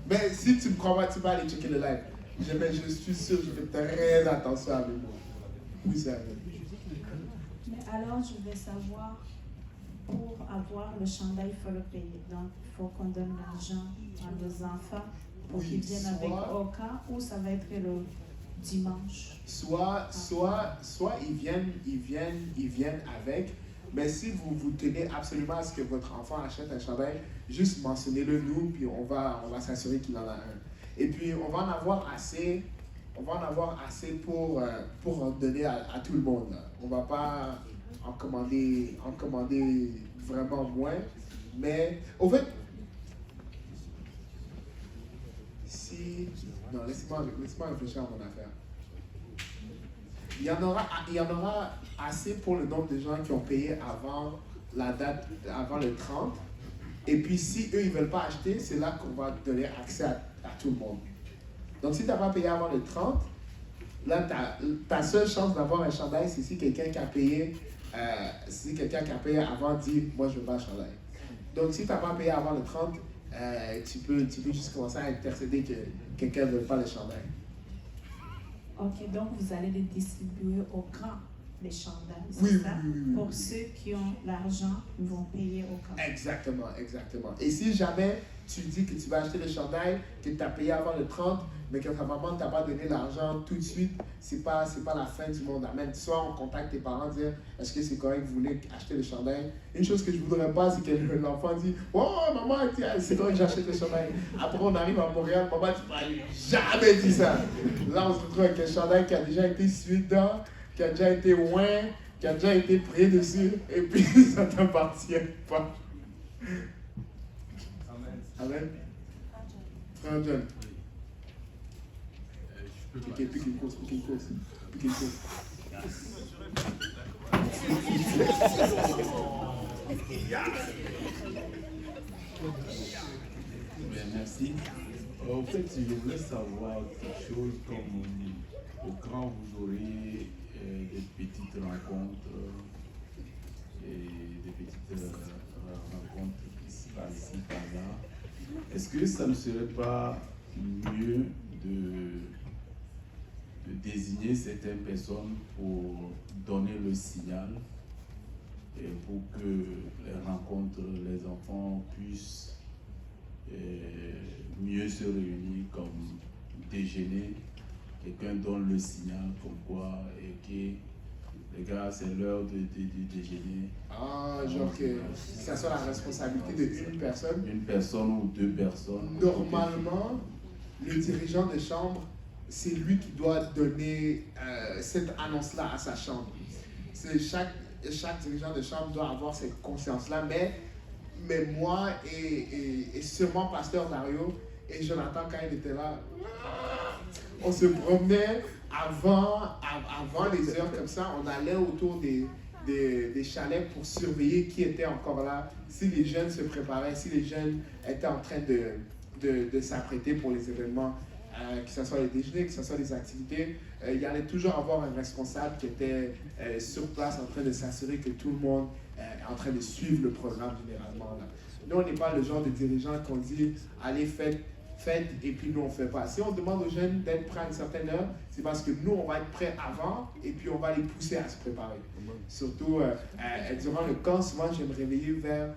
Mais si tu ne me crois pas, tu vas aller checker le live. Je suis sûr, je fais très attention avec moi. Oui, c'est vrai. Mais alors, je vais savoir, pour avoir le chandail, il faut le payer. Donc, il faut qu'on donne l'argent à nos enfants pour qu'ils viennent avec Oka, ou ça va être le dimanche. Soit ils viennent avec, mais si vous tenez absolument à ce que votre enfant achète un chandail, juste mentionnez-le nous, puis on va s'assurer qu'il en a un. Et puis on va en avoir assez pour en donner à tout le monde. Là. On va pas en commander vraiment moins, mais au fait, non, laissez-moi réfléchir à mon affaire. Il y en aura assez pour le nombre de gens qui ont payé avant la date, avant le 30. Et puis, si eux, ils ne veulent pas acheter, c'est là qu'on va donner accès à tout le monde. Donc, si tu n'as pas payé avant le 30, là, ta seule chance d'avoir un chandail, c'est si quelqu'un qui a payé, avant dit « Moi, je veux pas un chandail ». Donc, si tu n'as pas payé avant le 30, tu peux juste commencer à intercéder que quelqu'un ne veut pas le chandail. Ok, donc vous allez les distribuer au camp, les chandails, c'est Oui, ça? oui. Pour ceux qui ont l'argent, ils vont payer au camp. Exactement. Et si jamais tu dis que tu vas acheter le chandail, que tu as payé avant le 30, mais que ta maman ne t'a pas donné l'argent tout de suite, c'est pas la fin du monde. Amen. Soit on contacte tes parents, dire est-ce que c'est correct, vous voulez acheter le chandail. Une chose que je ne voudrais pas, c'est que l'enfant dit oh maman, c'est correct, j'achète le chandail. Après on arrive à Montréal, maman, tu m'as jamais dit ça. Là on se retrouve avec un chandail qui a déjà été sué dedans, qui a déjà été oint, qui a déjà été prié dessus, et puis ça ne t'appartient pas. Amen. Frère John. Pique une course. Merci. En fait, je voulais savoir quelque chose comme au grand vous aurez des petites rencontres ici par là. Est-ce que ça ne serait pas mieux de désigner certaines personnes pour donner le signal et pour que les rencontres, les enfants puissent mieux se réunir comme déjeuner, quelqu'un donne le signal comme quoi et que les gars c'est l'heure de déjeuner. Ah, genre que ça soit la responsabilité d'une personne. Une personne ou deux personnes. Normalement, le dirigeant de chambre, c'est lui qui doit donner cette annonce-là à sa chambre. Chaque dirigeant de chambre doit avoir cette conscience-là, mais moi et sûrement Pasteur Dario et Jonathan, quand il était là, on se promenait avant les heures comme ça, on allait autour des chalets pour surveiller qui était encore là, si les jeunes se préparaient, si les jeunes étaient en train de s'apprêter pour les événements, que ce soit les déjeuners, que ce soit les activités. Il y allait toujours avoir un responsable qui était sur place en train de s'assurer que tout le monde est en train de suivre le programme généralement. Là. Nous, on n'est pas le genre de dirigeant qu'on dit « allez, faites, et puis nous, on ne fait pas ». Si on demande aux jeunes d'être prêts à une certaine heure, c'est parce que nous, on va être prêts avant et puis on va les pousser à se préparer. Surtout, durant le camp, souvent, je vais me réveiller vers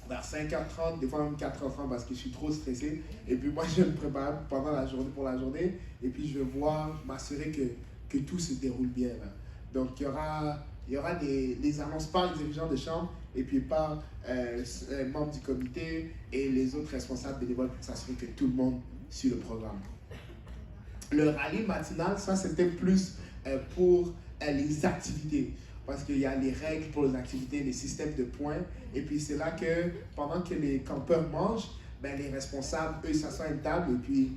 vers 5h30, des fois même 4h30 parce que je suis trop stressé. Et puis moi, je me prépare pendant la journée pour la journée. Et puis je vais m'assurer que tout se déroule bien. Là. Donc il y aura des annonces par les dirigeants de chambre et puis par les membres du comité et les autres responsables bénévoles pour s'assurer que tout le monde suit le programme. Le rallye matinal, ça c'était plus pour les activités. Parce qu'il y a les règles pour les activités, les systèmes de points. Et puis c'est là que pendant que les campeurs mangent, ben, les responsables, eux, ils s'assoient à une table et puis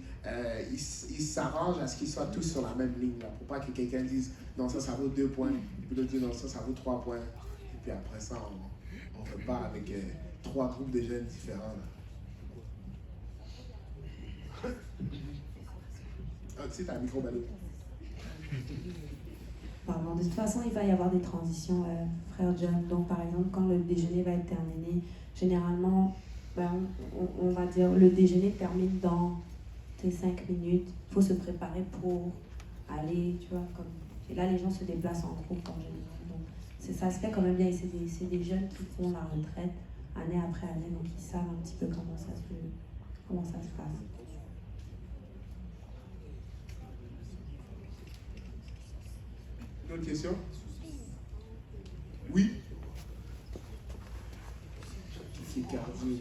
ils s'arrangent à ce qu'ils soient tous sur la même ligne. Là, pour pas que quelqu'un dise non, ça vaut 2 points. Puis l'autre dit non, ça vaut 3 points. Et puis après ça, on repart avec 3 groupes de jeunes différents. Ah, tu sais, t'as un micro ballot. Pardon. De toute façon, il va y avoir des transitions, frère John. Donc, par exemple, quand le déjeuner va être terminé, généralement, ben, on va dire le déjeuner termine dans tes 5 minutes. Il faut se préparer pour aller, tu vois, comme... Et là, les gens se déplacent en groupe en général. Donc, ça se fait quand même bien. Et c'est des jeunes qui font la retraite année après année, donc ils savent un petit peu comment ça se passe. Une autre question? Oui? C'est cardio.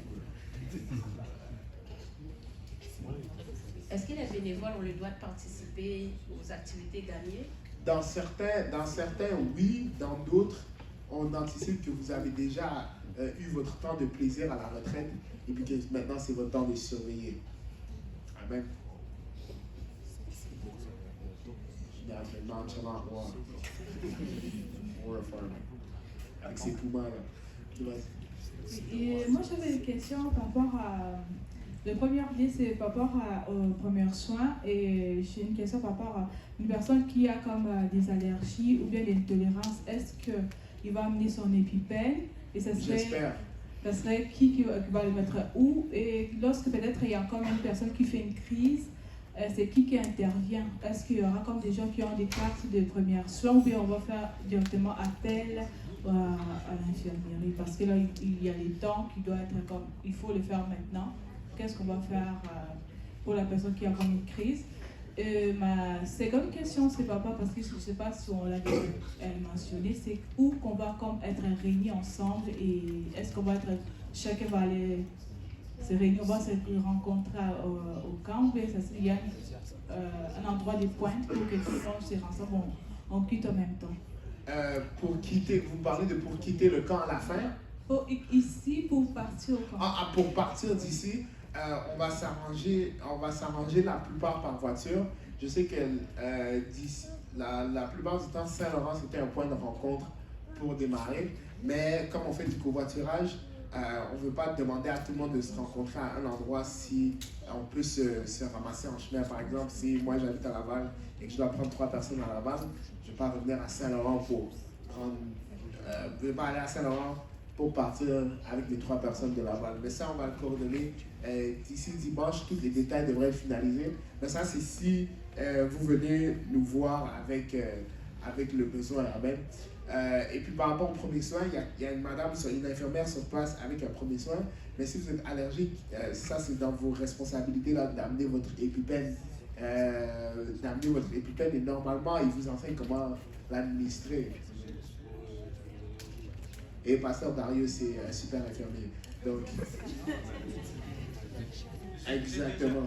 Est-ce que les bénévoles ont le droit de participer aux activités gagnées? Dans certains, oui. Dans d'autres, on anticipe que vous avez déjà eu votre temps de plaisir à la retraite et puis que maintenant, c'est votre temps de surveiller. Amen. Avec ses poumons là. Et moi j'avais une question par rapport à... Le premier idée c'est par rapport aux premiers soins et j'ai une question par rapport à une personne qui a comme des allergies ou bien des intolérances. Est-ce qu'il va amener son épipène et ça serait qui va le mettre où? Et lorsque peut-être il y a encore une personne qui fait une crise, c'est qui intervient? Est-ce qu'il y aura comme des gens qui ont des cartes de première soins ou bien on va faire directement appel à l'infirmerie? Parce que là, il y a les temps qui doivent être comme... Il faut le faire maintenant. Qu'est-ce qu'on va faire pour la personne qui a comme une crise? Ma seconde question, c'est pas parce que je ne sais pas si on l'a mentionné, c'est où qu'on va comme être réunis ensemble et est-ce qu'on va être... Chacun va aller... Se réunir, on va se rencontrer au camp, il y a un endroit de pointe pour que tout le monde se rassemble, on quitte en même temps. Pour quitter, vous parlez de pour quitter le camp à la fin? Ici, pour partir au camp. Pour partir d'ici, on va s'arranger la plupart par voiture. Je sais que la plupart du temps, Saint-Laurent, c'était un point de rencontre pour démarrer, mais comme on fait du covoiturage, on ne veut pas demander à tout le monde de se rencontrer à un endroit si on peut se ramasser en chemin. Par exemple, si moi j'habite à Laval et que je dois prendre 3 personnes à Laval, je ne vais pas revenir à Saint-Laurent pour prendre... je ne vais pas aller à Saint-Laurent pour partir avec les 3 personnes de Laval. Mais ça, on va le coordonner d'ici dimanche. Tous les détails devraient être finalisés. Mais ça, c'est si vous venez nous voir avec le besoin. Amen. Et puis par rapport au premier soin, il y a une madame, une infirmière sur place avec un premier soin. Mais si vous êtes allergique, ça c'est dans vos responsabilités là, d'amener votre épipène. Et normalement, il vous enseigne comment l'administrer. Et Pasteur Dario, c'est un super infirmier. Donc, exactement.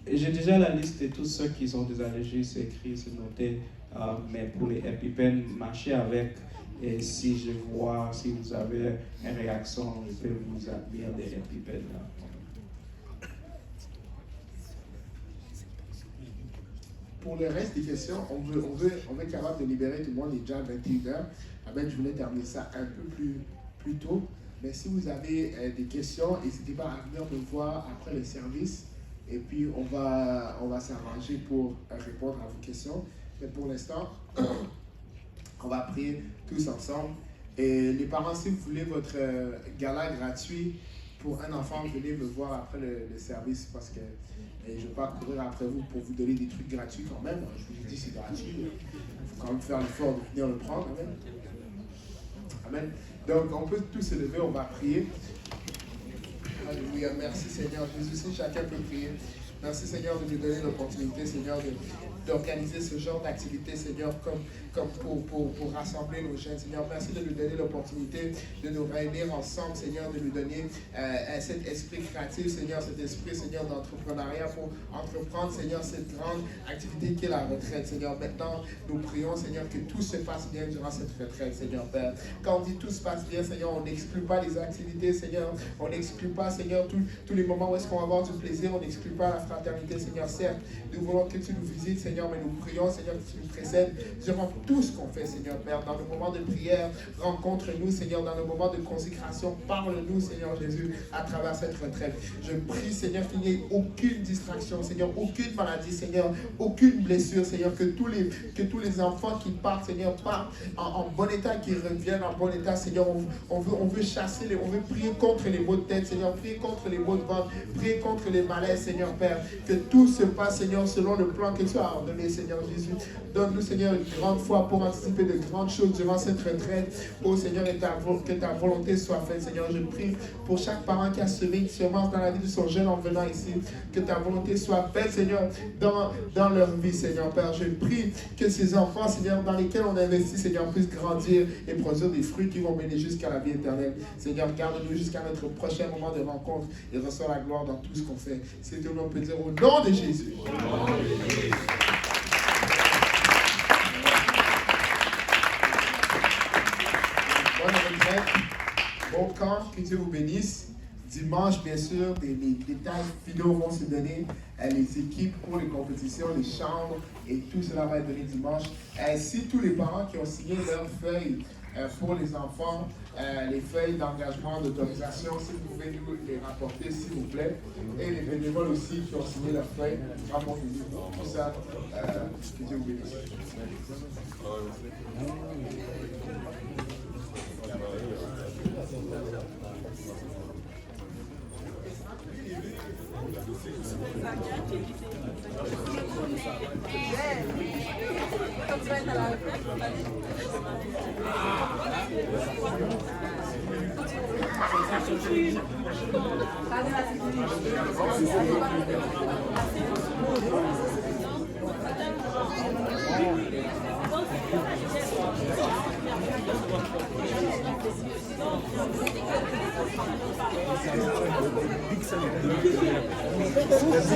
J'ai déjà la liste de tous ceux qui ont des allergies, c'est écrit, c'est noté. Mais pour les EpiPen, marchez avec. Et si je vois, si vous avez une réaction, je peux vous amener des EpiPen. Pour le reste des questions, on veut être capable de libérer tout le monde, il est déjà 21h. Amen, je voulais terminer ça un peu plus tôt. Mais si vous avez des questions, n'hésitez pas à venir me voir après le service. Et puis, on va s'arranger pour répondre à vos questions. Mais pour l'instant, on va prier tous ensemble. Et les parents, si vous voulez votre gala gratuit pour un enfant, venez me voir après le service parce que je ne vais pas courir après vous pour vous donner des trucs gratuits quand même. Je vous ai dit c'est gratuit. Il faut quand même faire l'effort de venir le prendre. Amen. Amen. Donc, on peut tous se lever, on va prier. Alléluia. Merci Seigneur Jésus. Si chacun peut prier. Merci Seigneur de nous donner l'opportunité, Seigneur, d'organiser ce genre d'activité, Seigneur, comme pour rassembler nos jeunes. Seigneur, merci de nous donner l'opportunité de nous réunir ensemble, Seigneur, de nous donner cet esprit créatif, Seigneur, cet esprit, Seigneur, d'entrepreneuriat pour entreprendre, Seigneur, cette grande activité qui est la retraite, Seigneur. Maintenant, nous prions, Seigneur, que tout se passe bien durant cette retraite, Seigneur Père. Quand on dit tout se passe bien, Seigneur, on n'exclut pas les activités, Seigneur. On n'exclut pas, Seigneur, tous les moments où est-ce qu'on va avoir du plaisir. On n'exclut pas la fraternité, Seigneur. Certes, nous voulons que tu nous visites, Seigneur, mais nous prions, Seigneur, que tu nous précèdes durant tout ce qu'on fait, Seigneur Père. Dans le moment de prière, rencontre-nous, Seigneur. Dans le moment de consécration, parle-nous, Seigneur Jésus, à travers cette retraite. Je prie, Seigneur, qu'il n'y ait aucune distraction, Seigneur, aucune maladie, Seigneur, aucune blessure, Seigneur, que tous les enfants qui partent, Seigneur, partent en bon état, qui reviennent en bon état, Seigneur. On veut chasser, on veut prier contre les maux de tête, Seigneur, prier contre les maux de ventre, prier contre les malaises, Seigneur Père. Que tout se passe, Seigneur, selon le plan que tu as ordonné, Seigneur Jésus. Donne-nous, Seigneur, une grande foi pour anticiper de grandes choses durant cette retraite. Oh Seigneur, que ta volonté soit faite, Seigneur. Je prie pour chaque parent qui a semé une semence dans la vie de son jeune en venant ici. Que ta volonté soit faite, Seigneur, dans leur vie, Seigneur Père. Je prie que ces enfants, Seigneur, dans lesquels on investit, Seigneur, puissent grandir et produire des fruits qui vont mener jusqu'à la vie éternelle. Seigneur, garde-nous jusqu'à notre prochain moment de rencontre et reçois la gloire dans tout ce qu'on fait. C'est tout le monde peut dire au nom de Jésus. Bonne retraite, bon camp, que Dieu vous bénisse. Dimanche, bien sûr, les détails finaux vont se donner, les équipes pour les compétitions, les chambres, et tout cela va être donné dimanche. Si tous les parents qui ont signé leurs feuilles pour les enfants, les feuilles d'engagement, d'autorisation, si vous pouvez nous les rapporter, s'il vous plaît. Et les bénévoles aussi qui ont signé leurs feuilles, rapportez-nous tout ça. Que Dieu vous bénisse.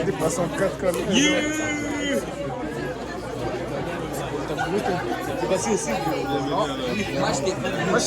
Des passants 4 canons. T'es passé ici. Moi,